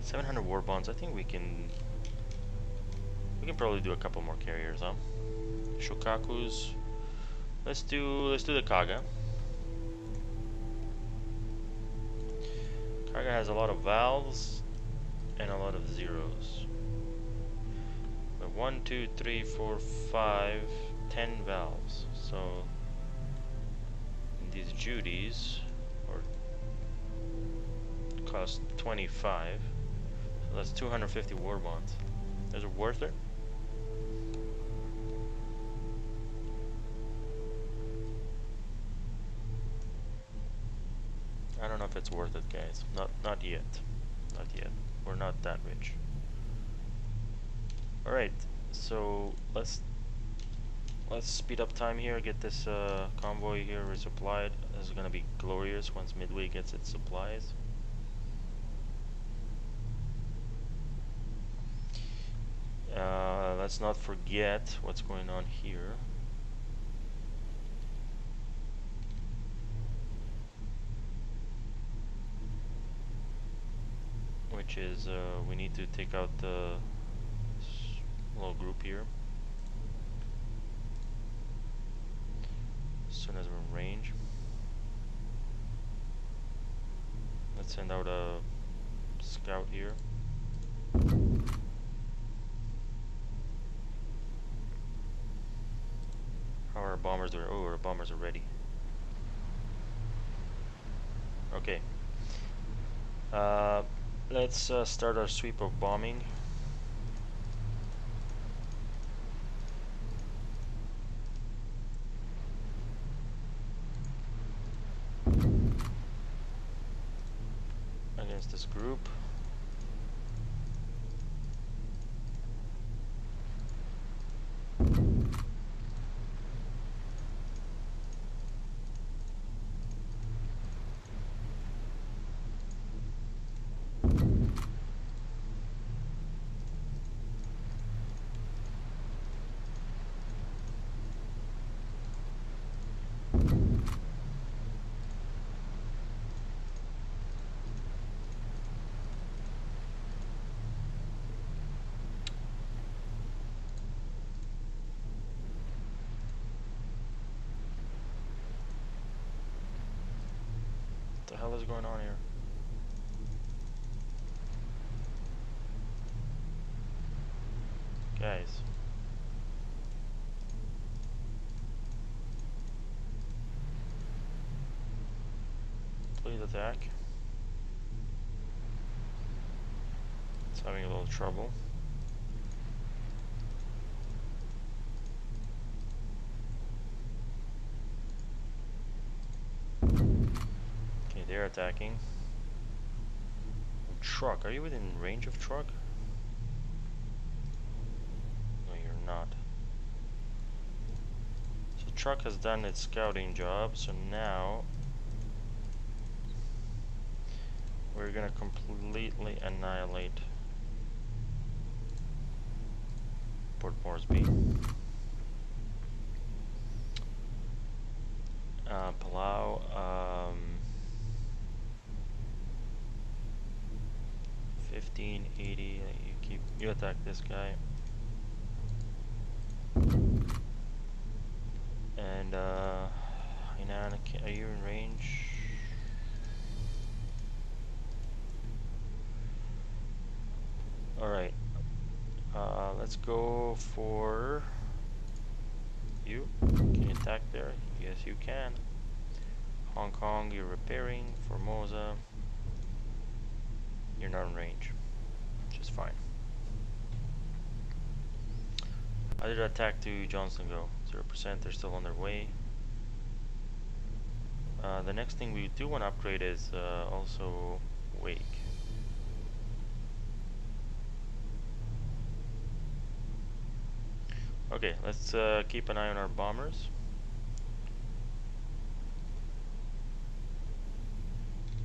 700 war bonds, I think we can probably do a couple more carriers, huh? Shokakus. Let's do the Kaga. Kaga has a lot of valves and a lot of zeros. But 1, 2, 3, 4, 5, 10 valves. So these duties cost 25. So that's 250 war bonds. Is it worth it? I don't know if it's worth it, guys. Not yet. Not yet. We're not that rich. Alright, so let's speed up time here, get this convoy here resupplied. This is gonna be glorious once Midway gets its supplies. Let's not forget what's going on here. Which is, we need to take out the little group here. As soon as we're in range. Let's send out a scout here. How are our bombers doing? Oh, our bombers are ready. Okay. Let's start our sweep of bombing. Against this group. What the hell is going on here? Guys. Please attack. It's having a little trouble. Okay, they're attacking. Truck, are you within range of truck? No, you're not. So truck has done its scouting job, so now we're gonna completely annihilate Port Moresby. Palau, 1580. You attack this guy. And Hainan, are you in range? Alright. Let's go for you. Okay. attack there? Yes, you can. Hong Kong, you're repairing. Formosa, you're not in range, which is fine. How did attack to Johnston go? 0%, they're still on their way. The next thing we do want to upgrade is also Wake. Okay, let's keep an eye on our bombers.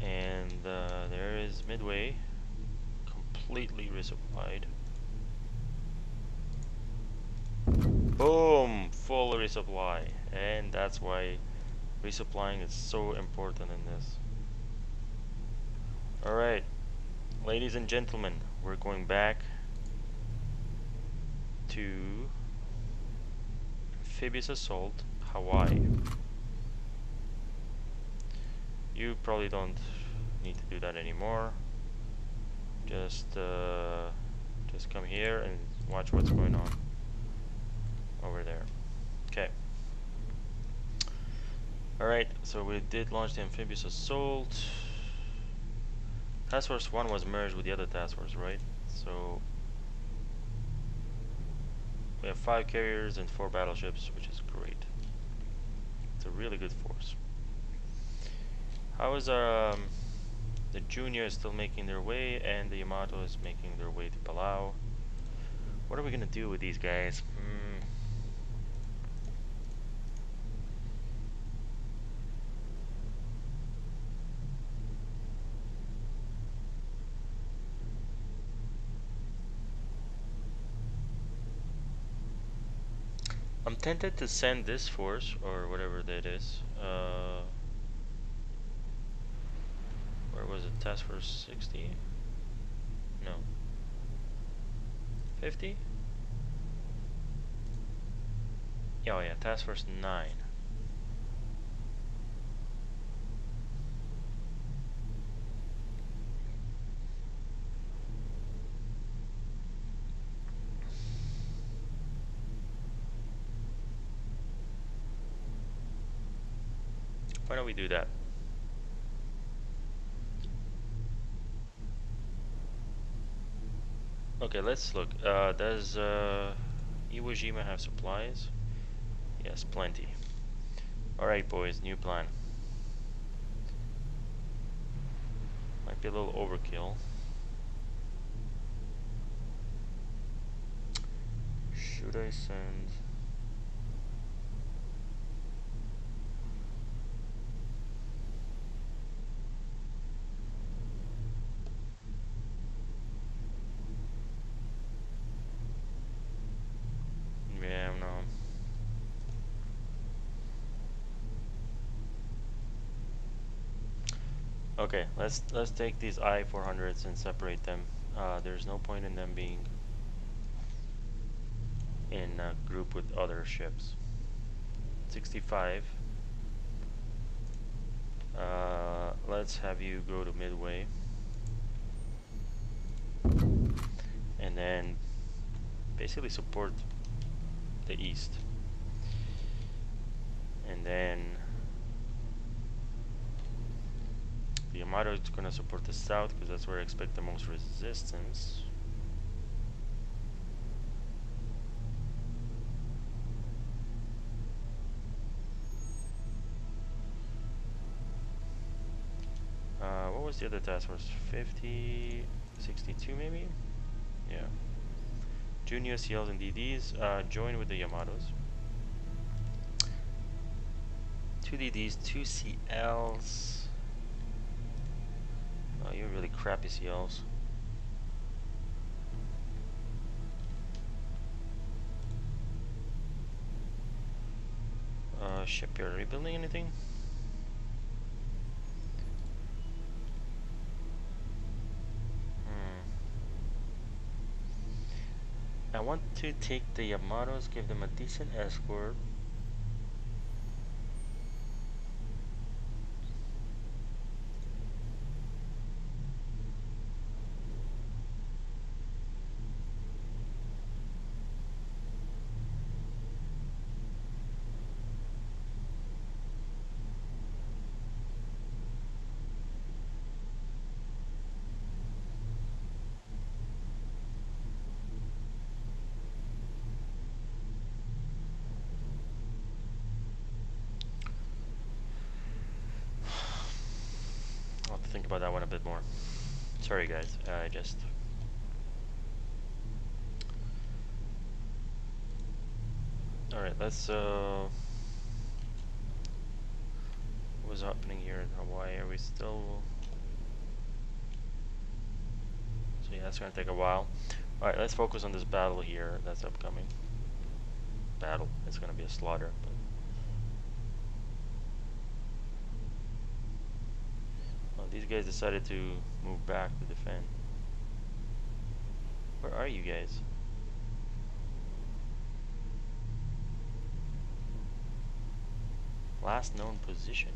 And there is Midway, completely resupplied. Boom! Full resupply. And that's why resupplying is so important in this. Alright, ladies and gentlemen, we're going back to amphibious assault, Hawaii. You probably don't need to do that anymore. Just come here and watch what's going on over there. Okay. Alright, so we did launch the amphibious assault. Task Force 1 was merged with the other task force, right? So we have 5 carriers and 4 battleships, which is great. It's a really good force. How is our the Junyo is still making their way, and the Yamato is making their way to Palau. What are we gonna do with these guys? I'm tempted to send this force, or whatever that is. Where was it? Task Force 60? No. 50? Oh yeah, Task Force 9. Why don't we do that? Okay, let's look. Does Iwo Jima have supplies? Yes, plenty. Alright boys, new plan. Might be a little overkill. Should I send... Yeah, no. Okay, let's take these I-400s and separate them. There's no point in them being in a group with other ships. 65. Let's have you go to Midway. And then basically support the east. And then the Yamato is going to support the south because that's where I expect the most resistance. What was the other task force? 50, 62 maybe? Yeah. Junior CLs and DDs join with the Yamatos. 2 DDs, 2 CLs. Oh, you're really crappy CLs. Shipyard, are you building anything? I want to take the Yamatos, give them a decent escort. think about that one a bit more. Sorry guys, I just... Alright, let's what's happening here in Hawaii? Are we still... So yeah, it's gonna take a while. Alright, let's focus on this battle here that's upcoming. Battle, it's gonna be a slaughter, but... Well, these guys decided to move back to defend. Where are you guys? Last known position.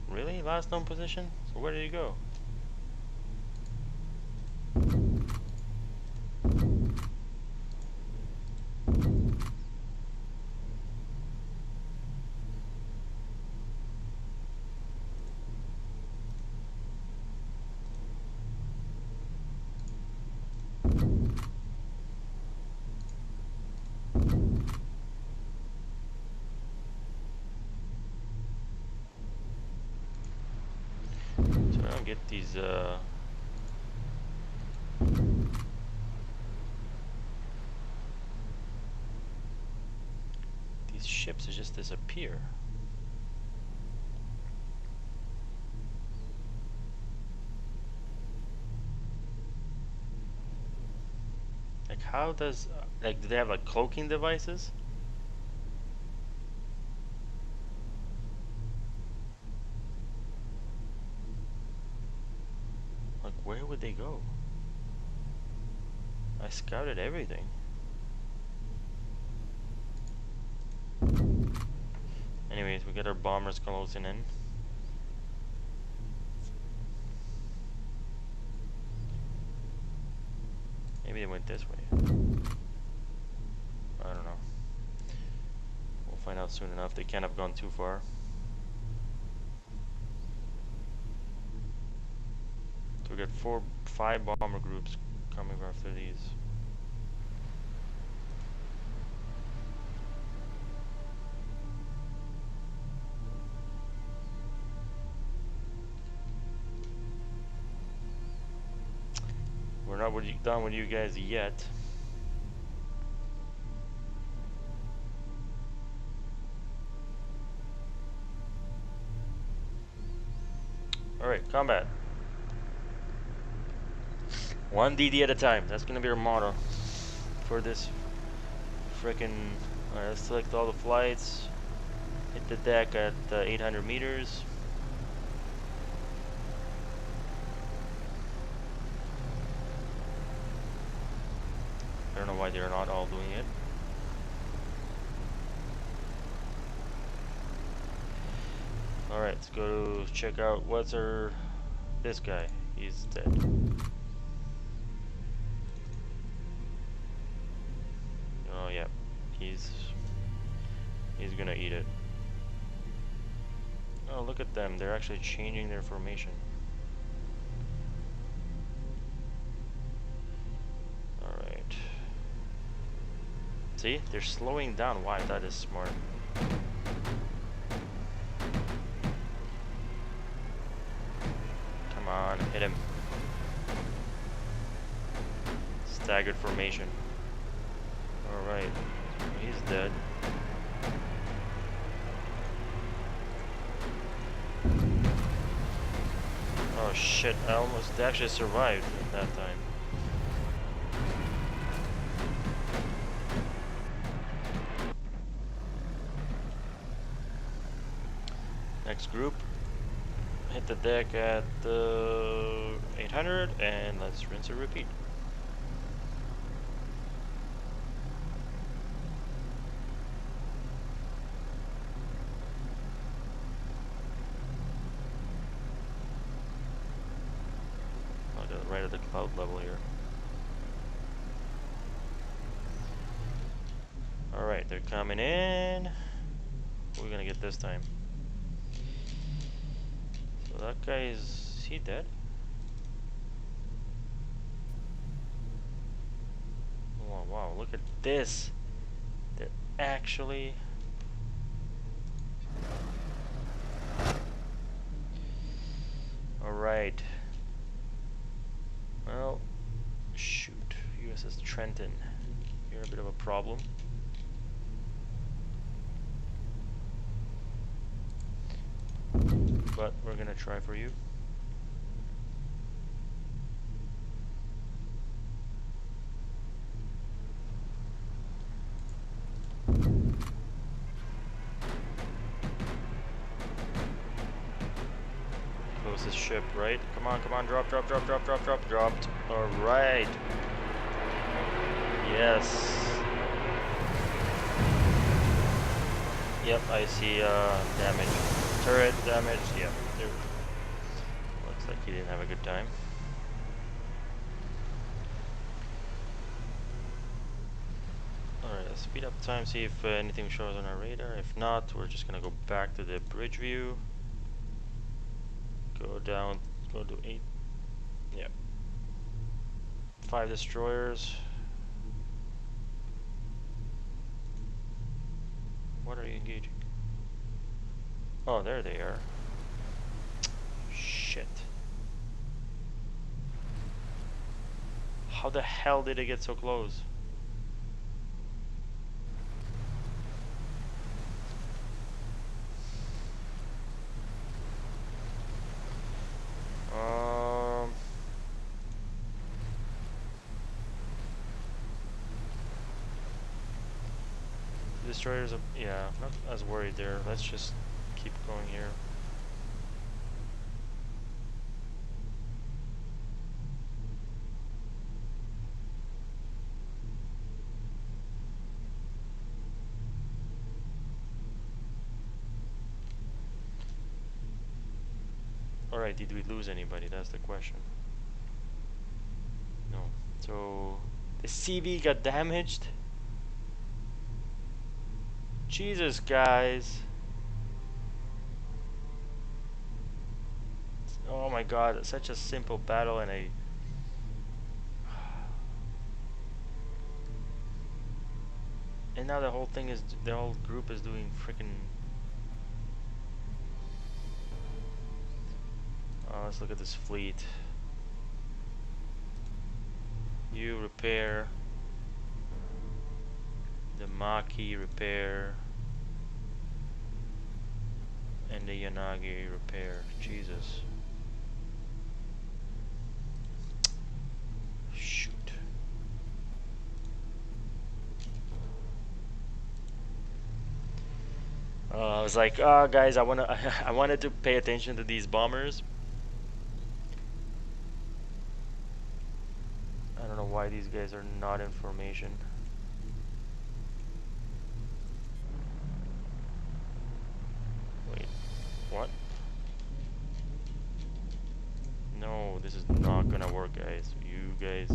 Really? Last known position? So where did he go? Get these ships that just disappear. Like how does like do they have like cloaking devices? Where would they go? I scouted everything. Anyways, we got our bombers closing in. Maybe they went this way. I don't know. We'll find out soon enough. They can't have gone too far. So we got 5 bomber groups coming after these. We're not done with you guys yet. Alright, combat. 1 DD at a time. That's gonna be our motto for this frickin'. Alright, let's select all the flights. Hit the deck at 800 meters. I don't know why they're not all doing it. Alright, let's go to check out what's this guy. He's dead. Oh yeah, he's gonna eat it. Oh, look at them, they're actually changing their formation. Alright. See, they're slowing down. Why? That is smart. Come on, hit him. Staggered formation. Alright, he's dead. Oh shit, I almost actually survived at that time. Next group, hit the deck at 800 and let's rinse and repeat. Right at the cloud level here. Alright, they're coming in. What are we gonna get this time? So that guy is he dead? Oh, wow, look at this. They're actually. Alright. Well, shoot. USS Trenton. You're a bit of a problem. But we're gonna try for you. Closest ship, right? Come on, come on, drop, drop, drop, drop, drop, drop, dropped. Alright. Yes. Yep, I see damage. Turret damage, yep. There. Looks like he didn't have a good time. Alright, let's speed up time, see if anything shows on our radar. If not, we're just gonna go back to the bridge view. Go down, go to 8. Yep. 5 destroyers. What are you engaging? Oh, there they are. Shit. How the hell did it get so close? Destroyers, yeah, not as worried there. Let's just keep going here. Alright, did we lose anybody? That's the question. No. So, the CV got damaged? Jesus, guys. Oh my god, such a simple battle and a... And now the whole thing is, the whole group is doing freaking... let's look at this fleet. You repair. The Maki repair. And the Yanagi repair. Jesus. Shoot. I was like, oh guys, I wanted to pay attention to these bombers. I don't know why these guys are not in formation. Wait, what? No, this is not gonna work, guys. You guys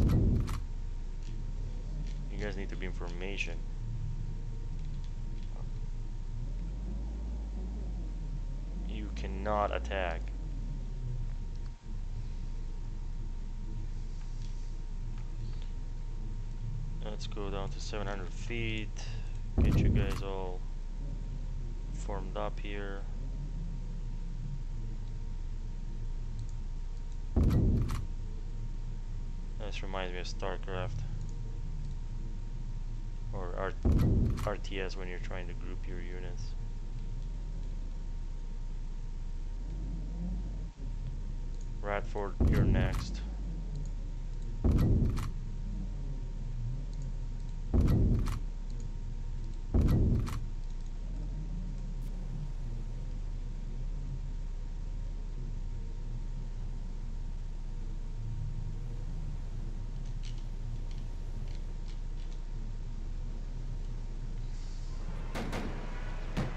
need to be in formation. You cannot attack. Let's go down to 700 feet. Get you guys all formed up here. This reminds me of StarCraft. Or RTS when you're trying to group your units. Radford, you're next.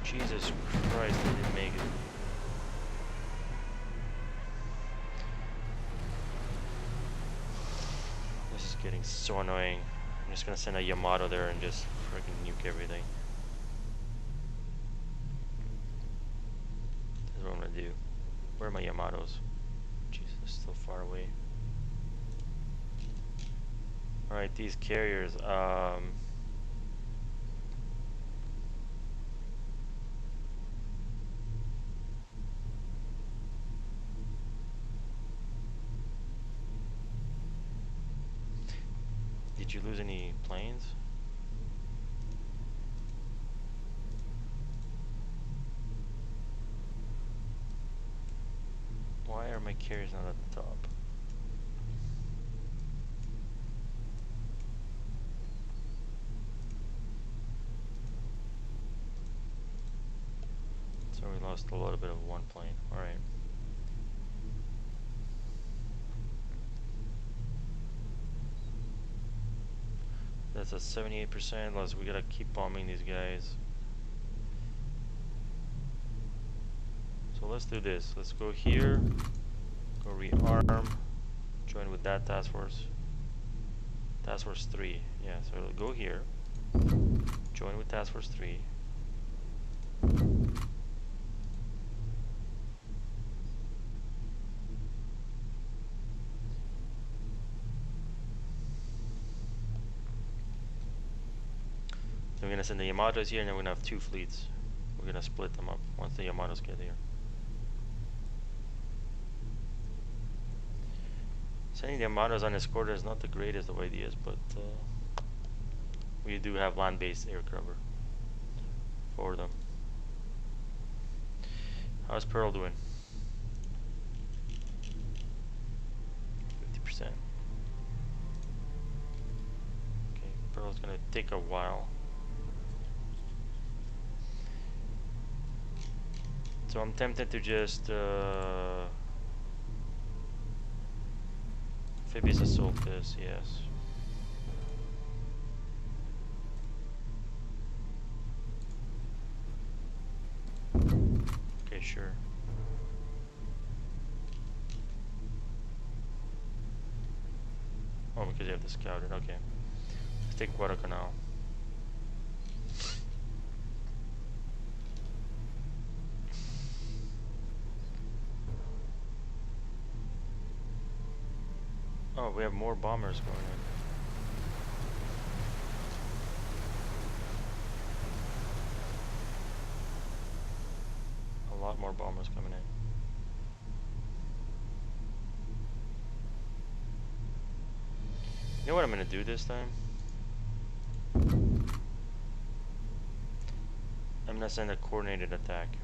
Jesus Christ, I didn't make it. This is getting so annoying. I'm just gonna send a Yamato there and just freaking nuke everything. That's what I'm gonna do. Where are my Yamatos? Jesus, they're still far away. Alright, these carriers, Did you lose any planes? Why are my carriers not at the top? So we lost a little bit of one plane. Alright. That's a 78%, unless we gotta keep bombing these guys. So let's do this. Let's go here, go rearm, join with that task force. Task force 3. Yeah, so it'll go here, join with task force 3. Then we're gonna send the Yamatos here, and then we're gonna have 2 fleets. We're gonna split them up once the Yamatos get here. Sending the Yamatos unescorted is not the greatest of ideas, but we do have land-based air cover for them. How's Pearl doing? 50%. Okay, Pearl's gonna take a while. So I'm tempted to just amphibious assault this, yes. Okay, sure. Oh, because you have the scouted, okay. Let's take Guadalcanal. Oh, we have more bombers going in. A lot more bombers coming in. You know what I'm gonna do this time? I'm gonna send a coordinated attack.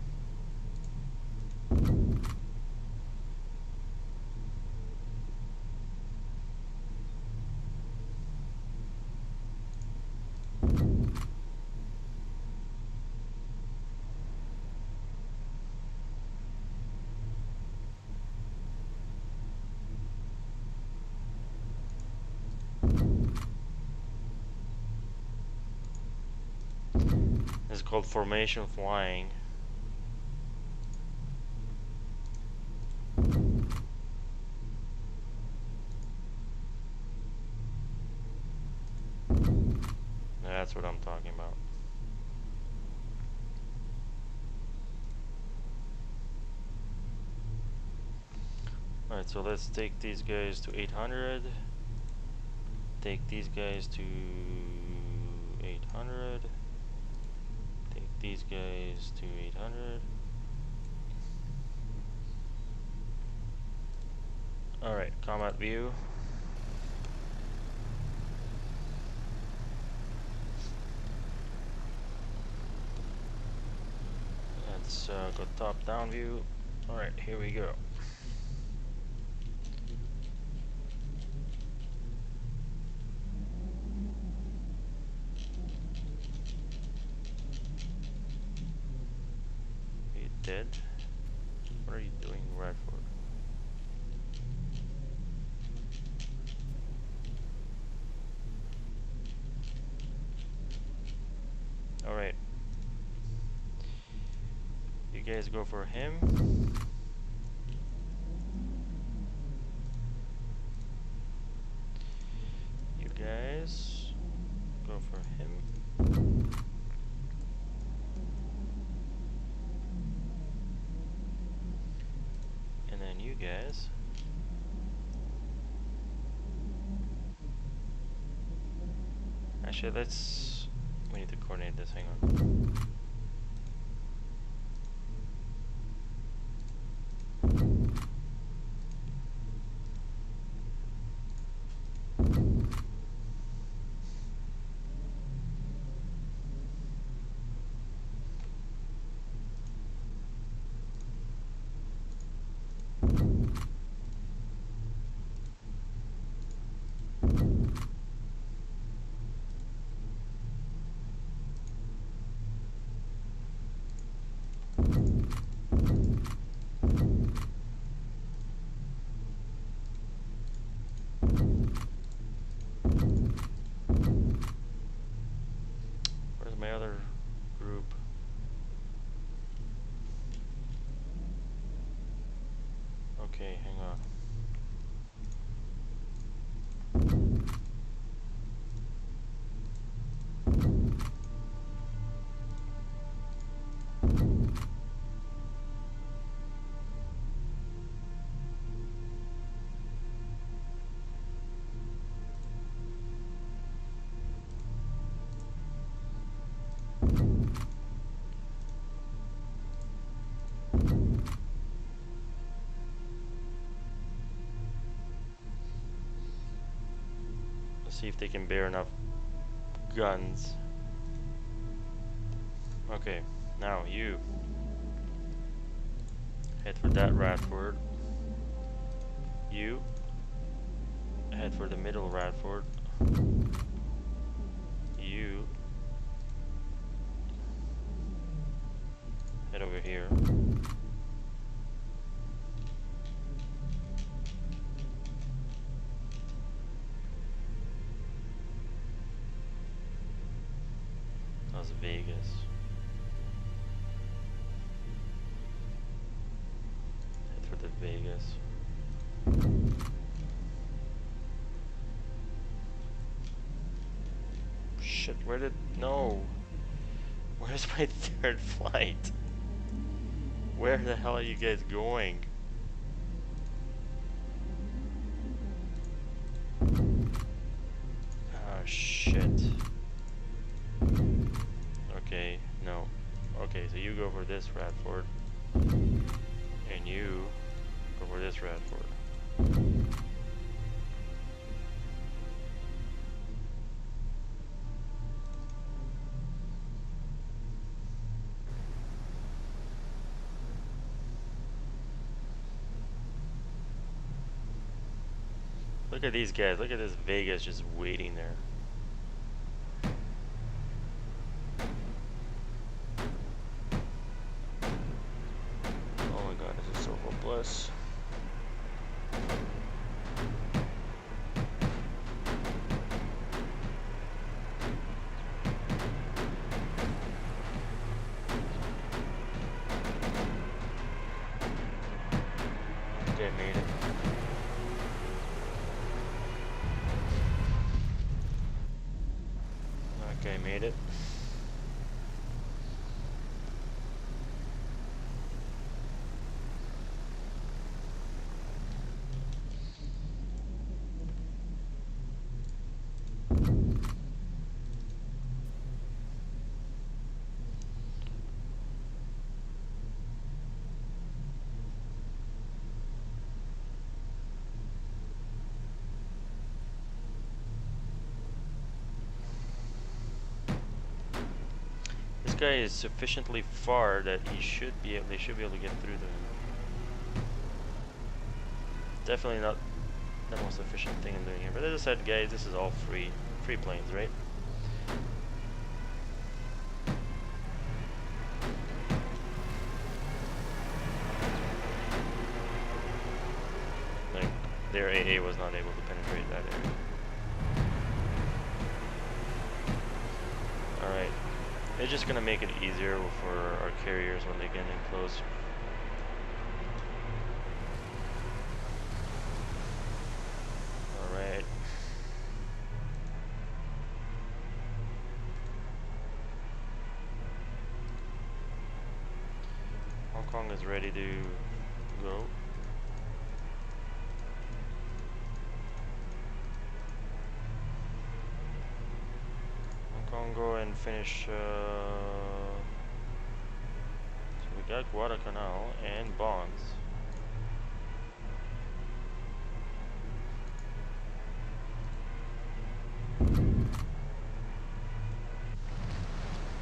This is called formation flying. That's what I'm talking about. Alright, so let's take these guys to 800. Take these guys to 800. Take these guys to 800. Alright, combat view. Let's go top down view. Alright, here we go. Are you dead? What are you doing, Radford? Alright. You guys go for him. You guys go for him. And then you guys actually we need to coordinate this, hang on. Okay, hang on. Let's see if they can bear enough guns. Okay, now you head for that Radford. You head for the middle Radford. You head over here. Las Vegas. Head for the Vegas. Shit, where did... No! Where's my third flight? Where the hell are you guys going? Oh shit. Okay, no. Okay, so you go for this Radford. And you go for this Radford. Look at these guys. Look at this Vegas just waiting there. Oh my god, this is so hopeless. Okay, made it. Okay, made it. This guy is sufficiently far that they should be able to get through them. Definitely not the most efficient thing I'm doing here. But as I said, guys, this is all free planes, right? Like, their AA was not able to penetrate that area. Alright. They're just gonna make it easier for our carriers when they get in close. Alright. Hong Kong is ready to go. Hong Kong, go and finish. So we got Guadalcanal and bonds.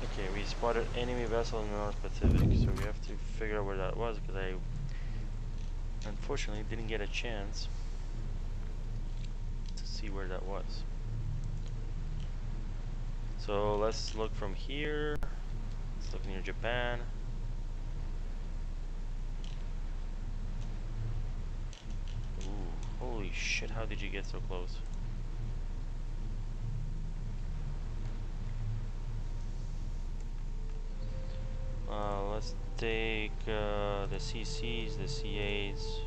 Okay, we spotted enemy vessel in the North Pacific, so we have to figure out where that was, because I unfortunately didn't get a chance to see where that was. So let's look from here. Let's look near Japan. Ooh, holy shit, how did you get so close? Let's take the CCs, the CAs.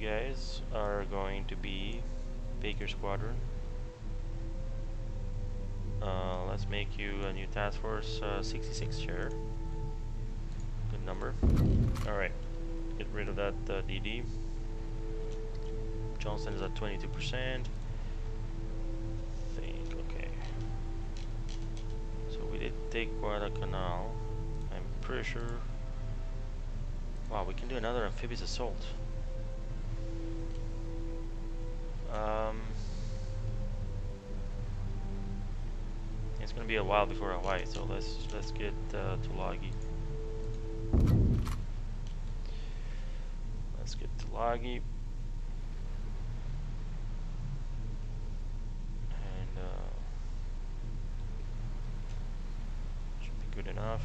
guys are going to be Baker Squadron. Let's make you a new task force 66 chair. Good number. Alright, get rid of that DD. Johnston is at 22%. Okay. So we did take Guadalcanal. I'm pretty sure. Wow, we can do another amphibious assault. It's gonna be a while before Hawaii, so let's get Tulagi. Let's get Tulagi. And should be good enough.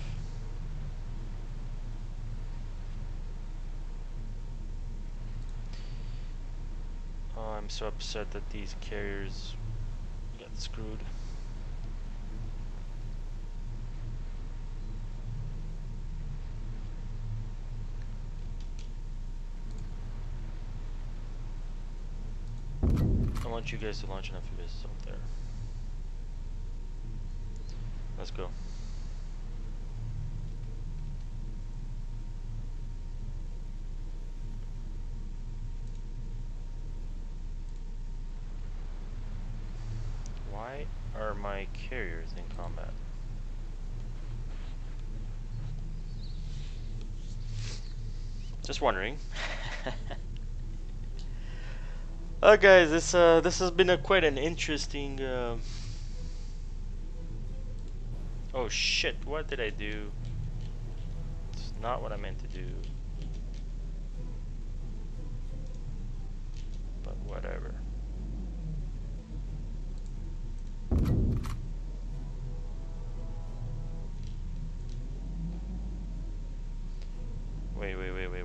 Oh, I'm so upset that these carriers got screwed. I want you guys to launch an amphibious out there. Let's go. Why are my carriers in combat? Just wondering. Guys, this has been quite an interesting. Oh shit! What did I do? It's not what I meant to do. But whatever.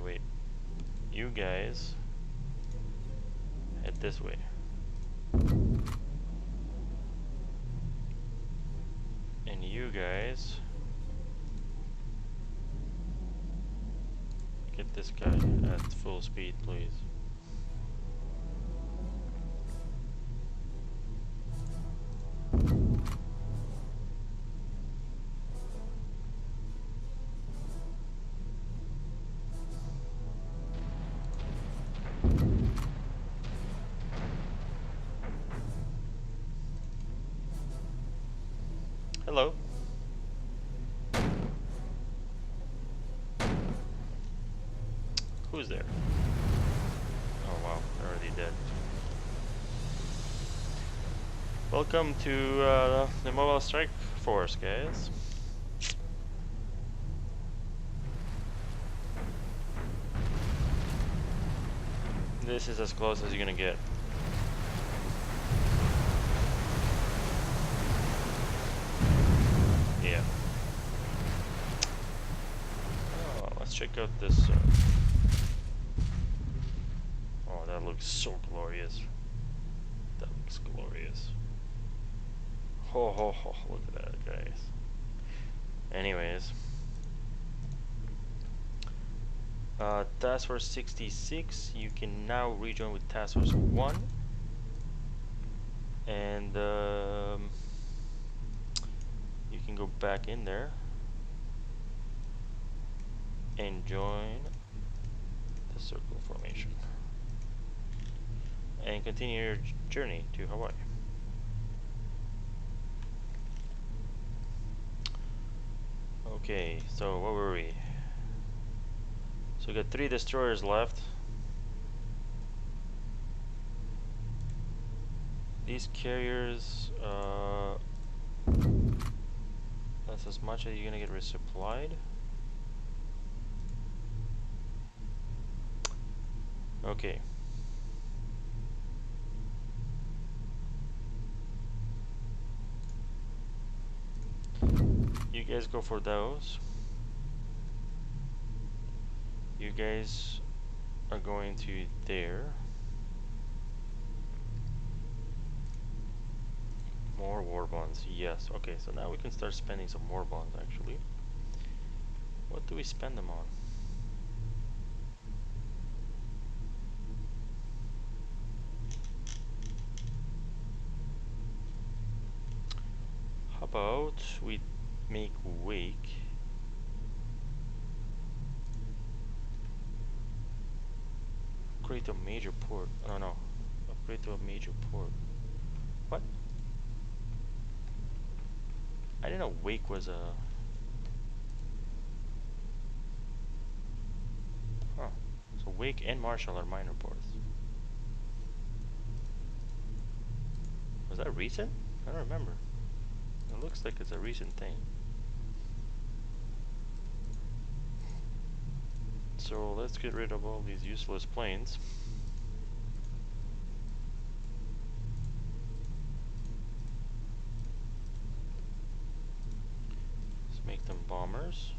Wait. You guys head this way. And you guys get this guy at full speed, please. Hello. Who's there? Oh wow, they're already dead. Welcome to the Mobile Strike Force, guys. This is as close as you're gonna get. Yeah. Oh, let's check out this. Oh, that looks so glorious. That looks glorious. Oh, look at that, guys. Anyways. Task Force 66, you can now rejoin with Task Force 1. And you can go back in there and join the circle formation. And continue your journey to Hawaii. Okay, so what were we? So we got 3 destroyers left. These carriers, that's as much as you're gonna get resupplied. Okay. You guys go for those. You guys are going to there. More war bonds, yes. Okay, so now we can start spending some war bonds actually. What do we spend them on? about we make Wake? Upgrade to a major port. Oh no. Upgrade to a major port. What? I didn't know Wake was a... Huh. So Wake and Marshall are minor ports. Was that recent? I don't remember. It looks like it's a recent thing. So let's get rid of all these useless planes. Let's make them bombers.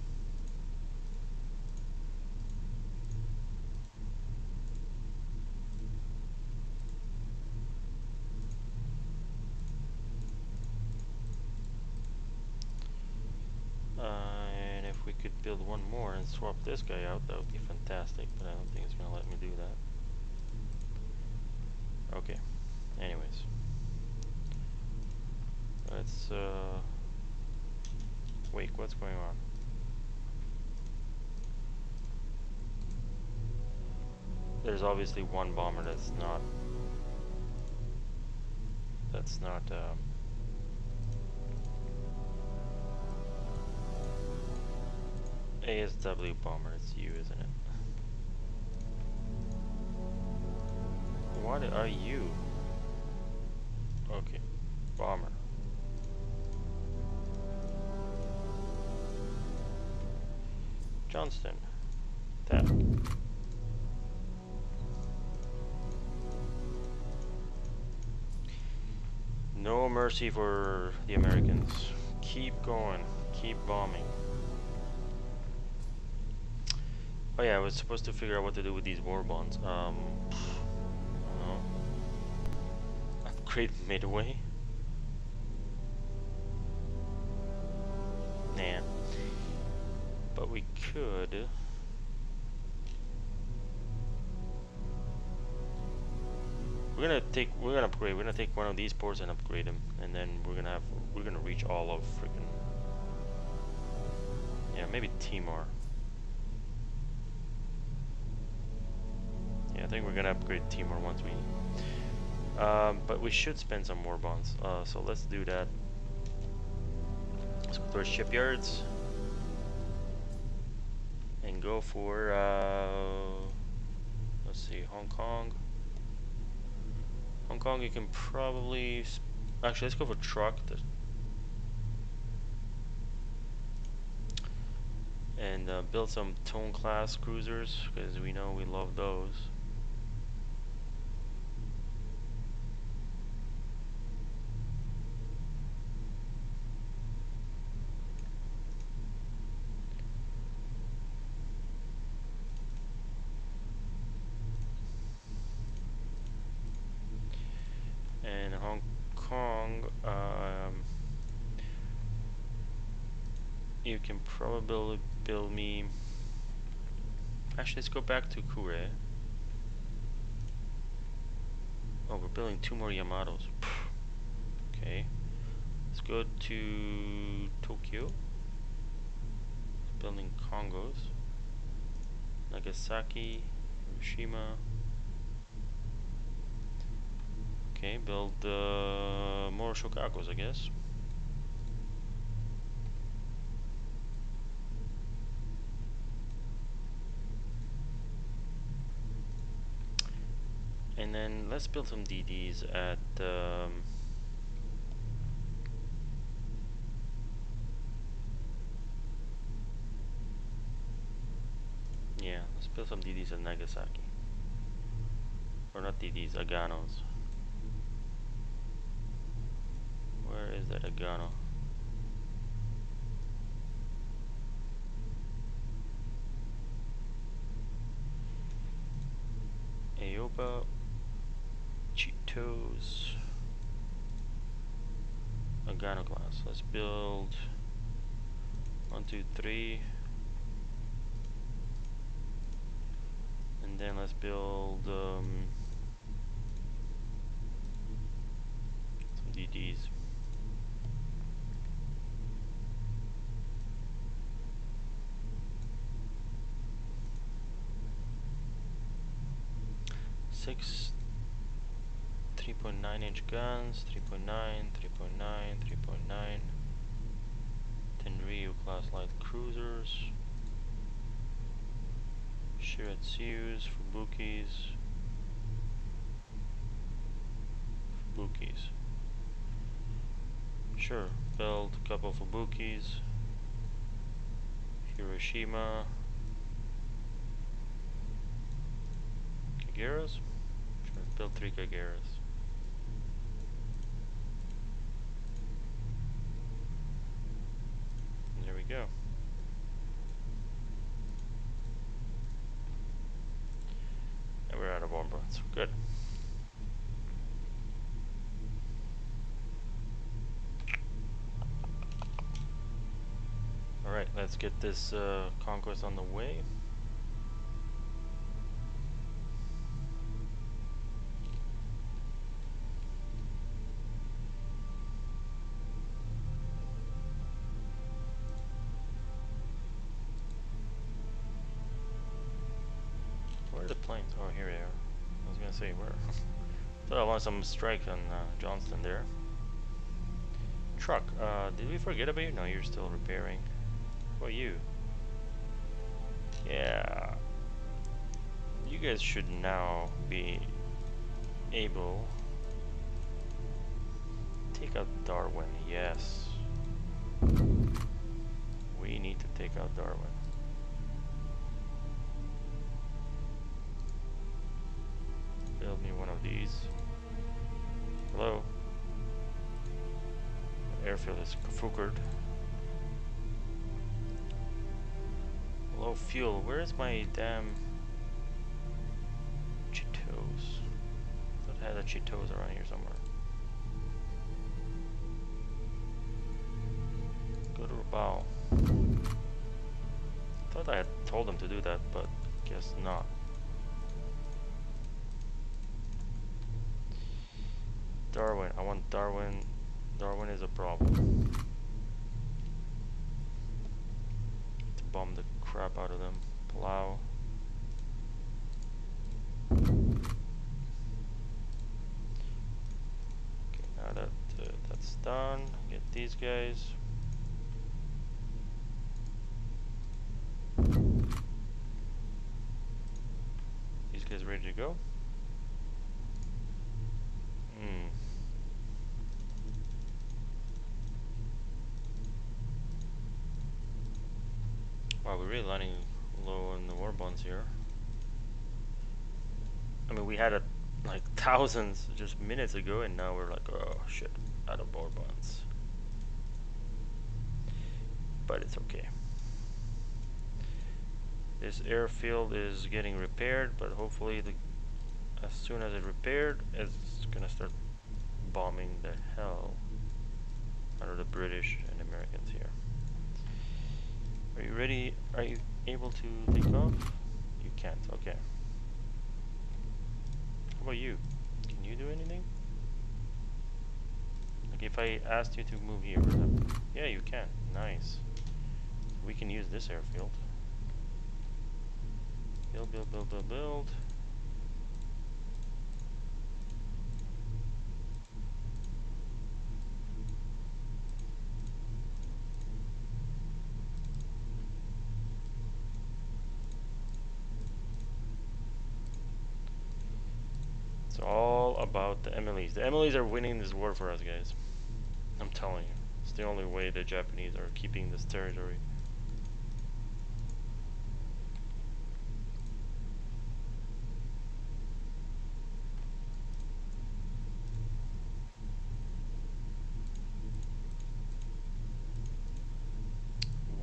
And if we could build one more and swap this guy out, that would be fantastic, but I don't think it's going to let me do that. Okay, anyways. Let's, Wake, what's going on? There's obviously one bomber that's not, ASW bomber, it's you, isn't it? What are you? Okay, bomber. Johnston. Task. No mercy for the Americans. Keep going. Keep bombing. Oh yeah, I was supposed to figure out what to do with these war bonds. I don't know. Upgrade Midway? Nah. But we could... We're gonna take one of these ports and upgrade them, and then we're gonna reach all of freaking... Yeah, maybe Timor. Yeah, I think we're gonna upgrade Timor once we... but we should spend some more bonds, so let's do that. Let's go to our shipyards. And go for, let's see, Hong Kong. Hong Kong, you can probably... Actually, let's go for truck. And build some Tone class cruisers, because we know we love those. And Hong Kong, you can probably build me... Actually, let's go back to Kure. Oh, we're building 2 more Yamatos. Okay. Let's go to Tokyo. Building Congos. Nagasaki, Hiroshima. Okay, build more Shokakos, I guess. And then let's build some DDs at yeah, let's build some DDs at Nagasaki. Or not DDs, Aganos. Where is that Agano? Aoba, Cheetos, Agano class. Let's build 1, 2, 3, and then let's build some DDs. 6 3.9-inch guns, 3.9, 3.9, 3.9. Tenryu class light cruisers. Shiratsus, Fubukis. Fubukis. Sure, build a couple Fubukis. Hiroshima. Kageras? Sure, build 3 Kageras. And there we go. And we're out of bomb bullets. Good. Alright, let's get this conquest on the way. Where are the planes? Oh, here they are. I was gonna say where. Thought I wanted some strike on Johnston there. Truck. Did we forget about you? No, you're still repairing. What about you? Yeah. You guys should now be able to take out Darwin. Yes. We need to take out Darwin. Build me one of these. Hello? Airfield is Fukered. Low fuel. Where is my damn Cheetos? I thought I had a Cheetos around here somewhere. Go to Rabaul. Thought I had told them to do that, but guess not. Darwin. I want Darwin. Darwin is a problem. To bomb the crap out of them. Palau. Okay, now that that's done, get these guys. These guys ready to go? Wow, we're really running low on the war bonds here. I mean, we had it like thousands just minutes ago, and now we're like, oh shit, out of war bonds. But it's okay. This airfield is getting repaired, but hopefully, as soon as it's repaired, it's gonna start bombing the hell out of the British and Americans here. Are you ready? Are you able to take off? You can't. Okay. How about you? Can you do anything? Like if I asked you to move here, for example. Yeah, you can. Nice. We can use this airfield. Build, build, build, build, build. It's all about the MLEs. The MLEs are winning this war for us, guys. I'm telling you. It's the only way the Japanese are keeping this territory.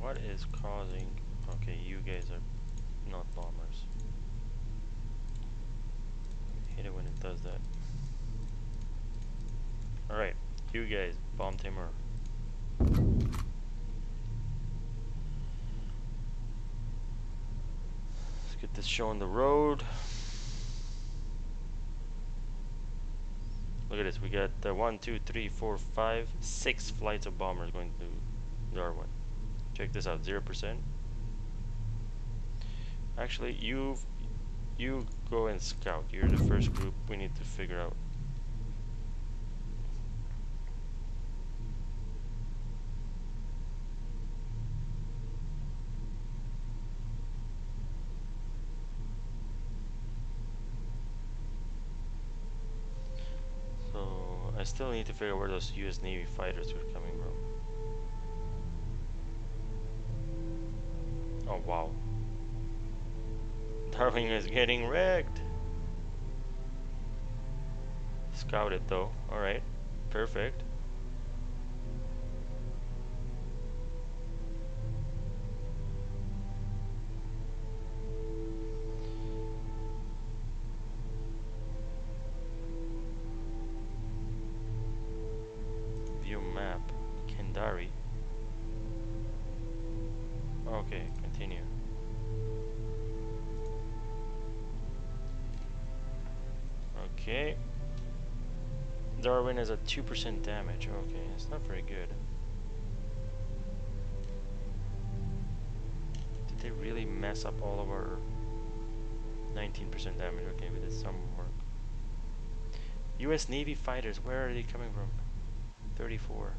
What is causing... Okay, you guys are not bombers. I hate it when it does that. Alright, you guys, bomb Timor. Let's get this show on the road. Look at this, we got 1, 2, 3, 4, 5, 6 flights of bombers going to Darwin. Check this out, 0%. Actually, You go and scout. You're the first group we need to figure out. So I still need to figure out where those US Navy fighters are coming from. Oh wow. Darwin is getting wrecked. Scouted though. Alright. Perfect. View map. Kendari. Okay, continue. Okay. Darwin has a 2% damage. Okay, that's not very good. Did they really mess up all of our 19% damage? Okay, we did some work. US Navy fighters, where are they coming from? 34.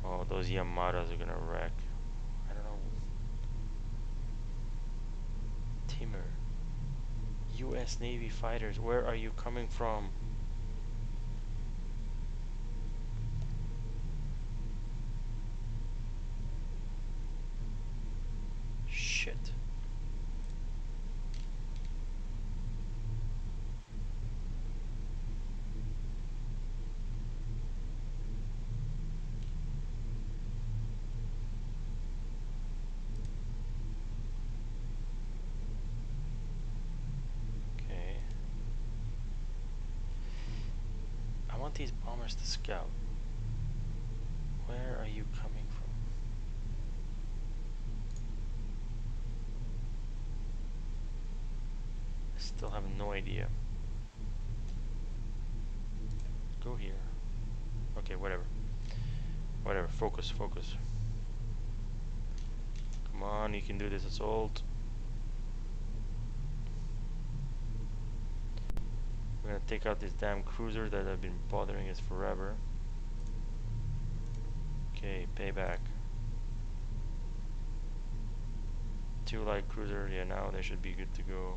Oh, those Yamatas are gonna wreck. I don't know. Timor. US Navy fighters, where are you coming from? Shit. Okay. I want these bombers to scout. Where are you coming from? I still have no idea. Go here. Okay, whatever. Whatever, focus, focus. Come on, you can do this, assault. We're gonna take out this damn cruiser that have been bothering us forever. Okay, payback. 2 light cruiser, yeah, now they should be good to go.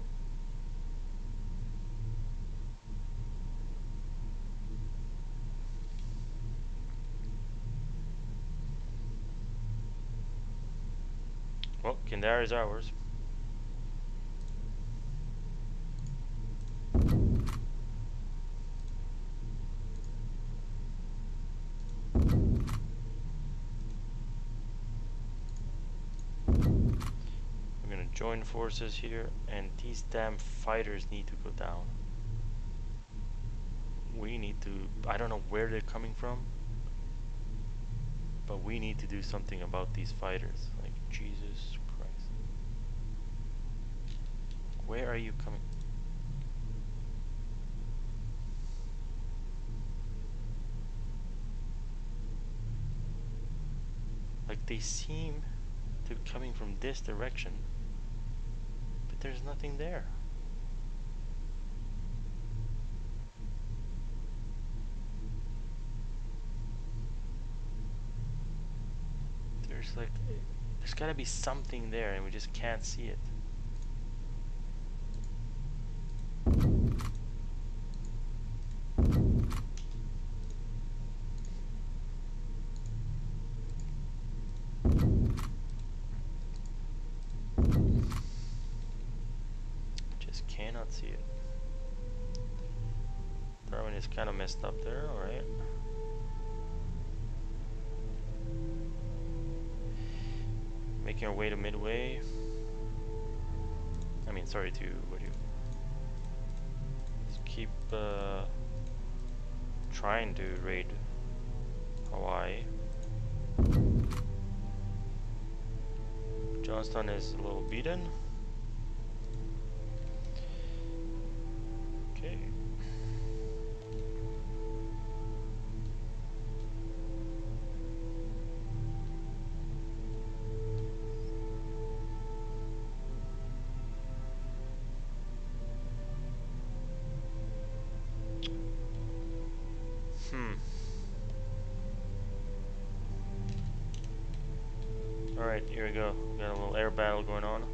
Well, Kendari is ours. We're gonna join forces here, and these damn fighters need to go down. We need to, I don't know where they're coming from, but we need to do something about these fighters. Like, Jesus Christ. Where are you coming? Like, they seem to be coming from this direction, but there's nothing there. There's like, there's gotta be something there and we just can't see it. Just cannot see it. Darwin is kind of messed up there, alright. Making our way to Midway. I mean, sorry, to what do you? Just keep trying to raid Hawaii. Johnston is a little beaten. Okay. Alright, here we go. We got a little air battle going on.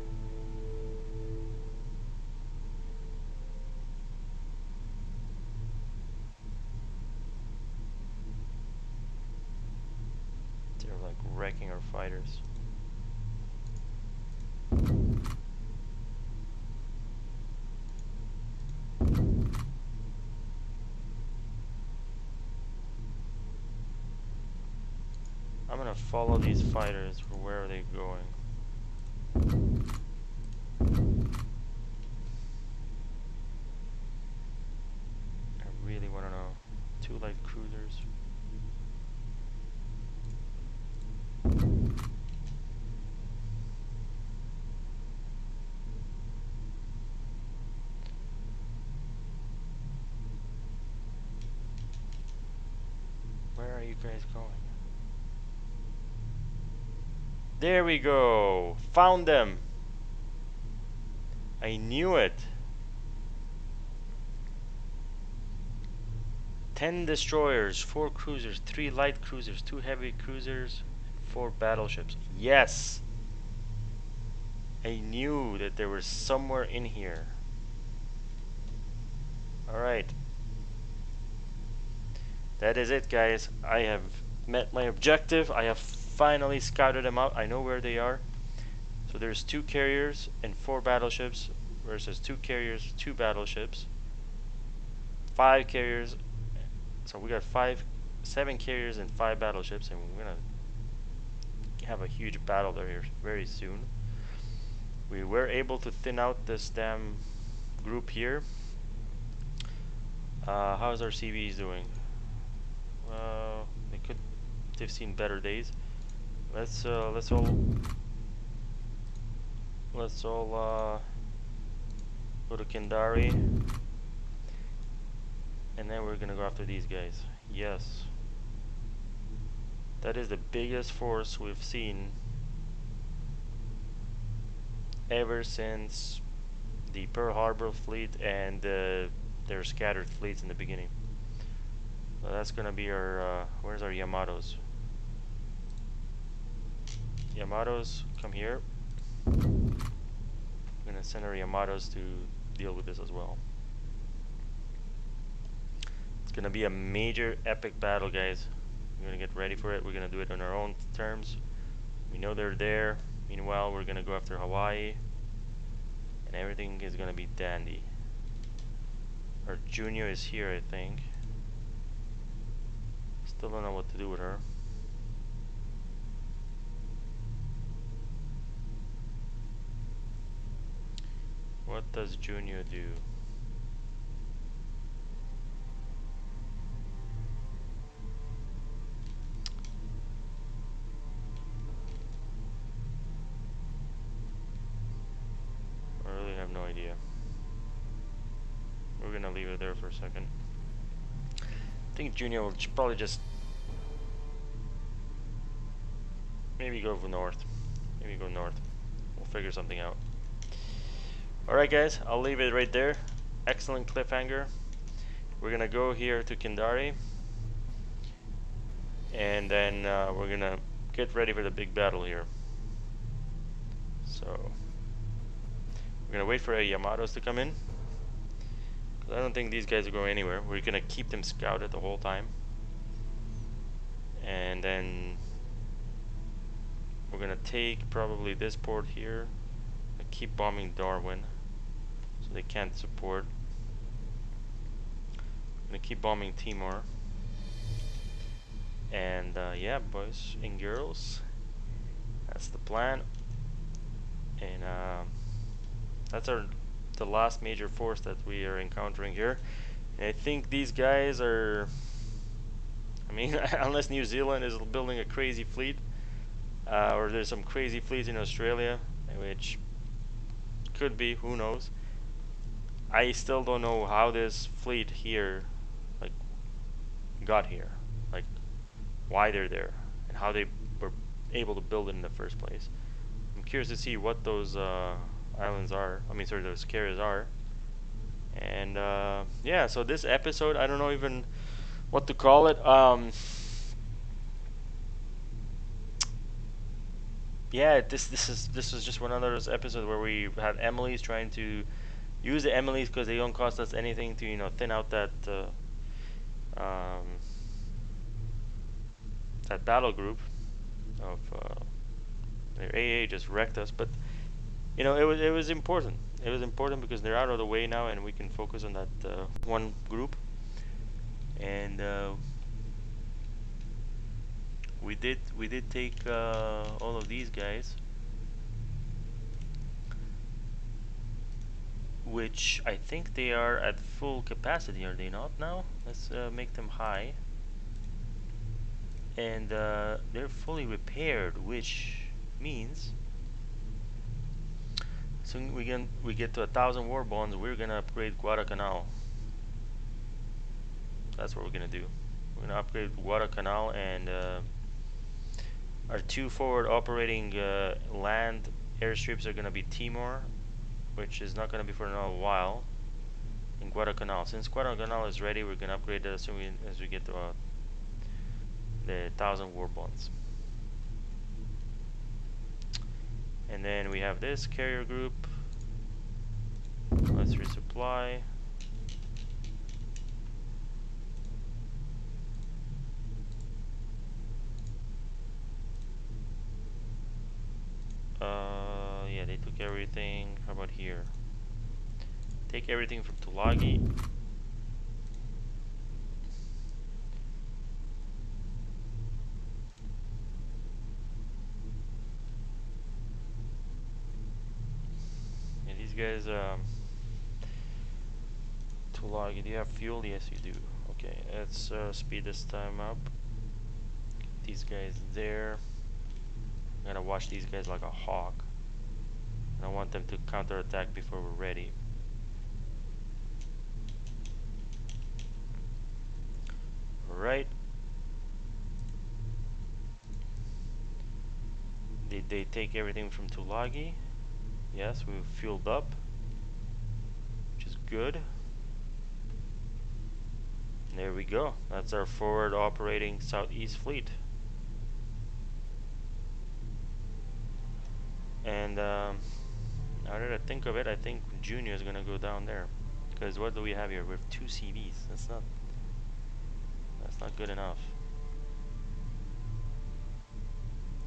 They're like wrecking our fighters. I'm gonna follow these fighters for where are they going. I really wanna know. 2 light cruisers. Where are you guys going? There we go! Found them! I knew it! 10 destroyers, 4 cruisers, 3 light cruisers, 2 heavy cruisers, 4 battleships. Yes! I knew that there was somewhere in here. Alright. That is it, guys. I have met my objective. I have finally scouted them out. I know where they are. So there's 2 carriers and 4 battleships versus 2 carriers, 2 battleships, 5 carriers. So we got 7 carriers and 5 battleships, and we're gonna have a huge battle there here very soon. We were able to thin out this damn group here. How's our CVs doing? They've seen better days. Let's all go to Kendari, and then we're gonna go after these guys. Yes, that is the biggest force we've seen ever since the Pearl Harbor fleet and their scattered fleets in the beginning. So that's gonna be our where's our Yamatos? Yamatos, come here. I'm gonna send our Yamatos to deal with this as well. It's gonna be a major epic battle, guys. We're gonna get ready for it. We're gonna do it on our own terms. We know they're there. Meanwhile, we're gonna go after Hawaii, and everything is gonna be dandy. Our Junyo is here, I think. Still don't know what to do with her. What does Junyo do? I really have no idea. We're gonna leave it there for a second. I think Junyo will probably just maybe go north. Maybe go north. We'll figure something out. Alright guys, I'll leave it right there. Excellent cliffhanger. We're gonna go here to Kendari, and then we're gonna get ready for the big battle here. So we're gonna wait for a Yamatos to come in, because I don't think these guys are going anywhere. We're gonna keep them scouted the whole time, and then we're gonna take probably this port here and keep bombing Darwin so they can't support. I'm gonna keep bombing Timor, and yeah, boys and girls, that's the plan. And that's the last major force that we are encountering here. And I think these guys are, I mean, unless New Zealand is building a crazy fleet, or there's some crazy fleets in Australia, which could be, who knows. I still don't know how this fleet here like got here, like why they're there and how they were able to build it in the first place. I'm curious to see what those islands are, I mean sorry, those carriers are. And yeah, so this episode, I don't know even what to call it. yeah, this was just one of those episodes where we had Emily's trying to use the Emily's because they don't cost us anything to thin out um, that battle group of their AA just wrecked us, but it was important. It was important because they're out of the way now, and we can focus on that one group. And we did take all of these guys, which I think they are at full capacity. Are they not now? Let's make them high. And they're fully repaired, which means soon we get to 1,000 war bonds. We're gonna upgrade Guadalcanal. That's what we're gonna do. We're gonna upgrade Guadalcanal, and our two forward operating land airstrips are gonna be Timor, which is not gonna be for another while, and Guadalcanal. Since Guadalcanal is ready, we're gonna upgrade that as soon as we get to the 1,000 war bonds. And then we have this carrier group. Let's resupply. Yeah, they took everything. How about here? Take everything from Tulagi. Yeah, these guys, Tulagi, do you have fuel? Yes, you do. Okay, let's speed this time up. Get these guys there. I'm gonna watch these guys like a hawk. And I want them to counterattack before we're ready. Alright. Did they take everything from Tulagi? Yes, we've fueled up, which is good. And there we go. That's our forward operating southeast fleet. And now that I think of it, I think Junyo is gonna go down there. Because what do we have here? We have 2 CVs. That's not good enough.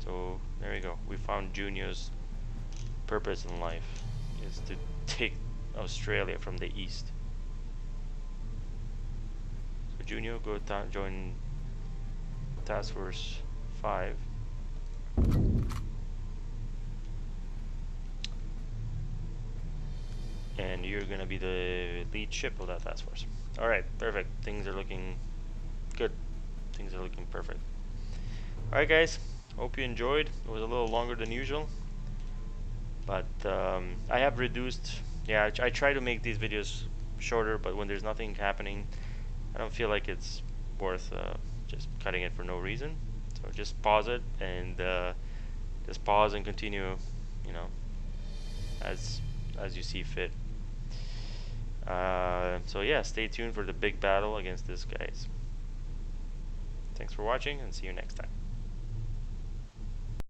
So there we go. We found Junyo's purpose in life is to take Australia from the east. So Junyo, go join Task Force 5. And you're gonna be the lead ship of that task force. Alright, perfect. Things are looking good. Things are looking perfect. Alright guys, hope you enjoyed. It was a little longer than usual, but I have reduced, yeah, I try to make these videos shorter, but when there's nothing happening, I don't feel like it's worth just cutting it for no reason. So just pause it and just pause and continue, as you see fit. So yeah, stay tuned for the big battle against these guys. Thanks for watching, and see you next time.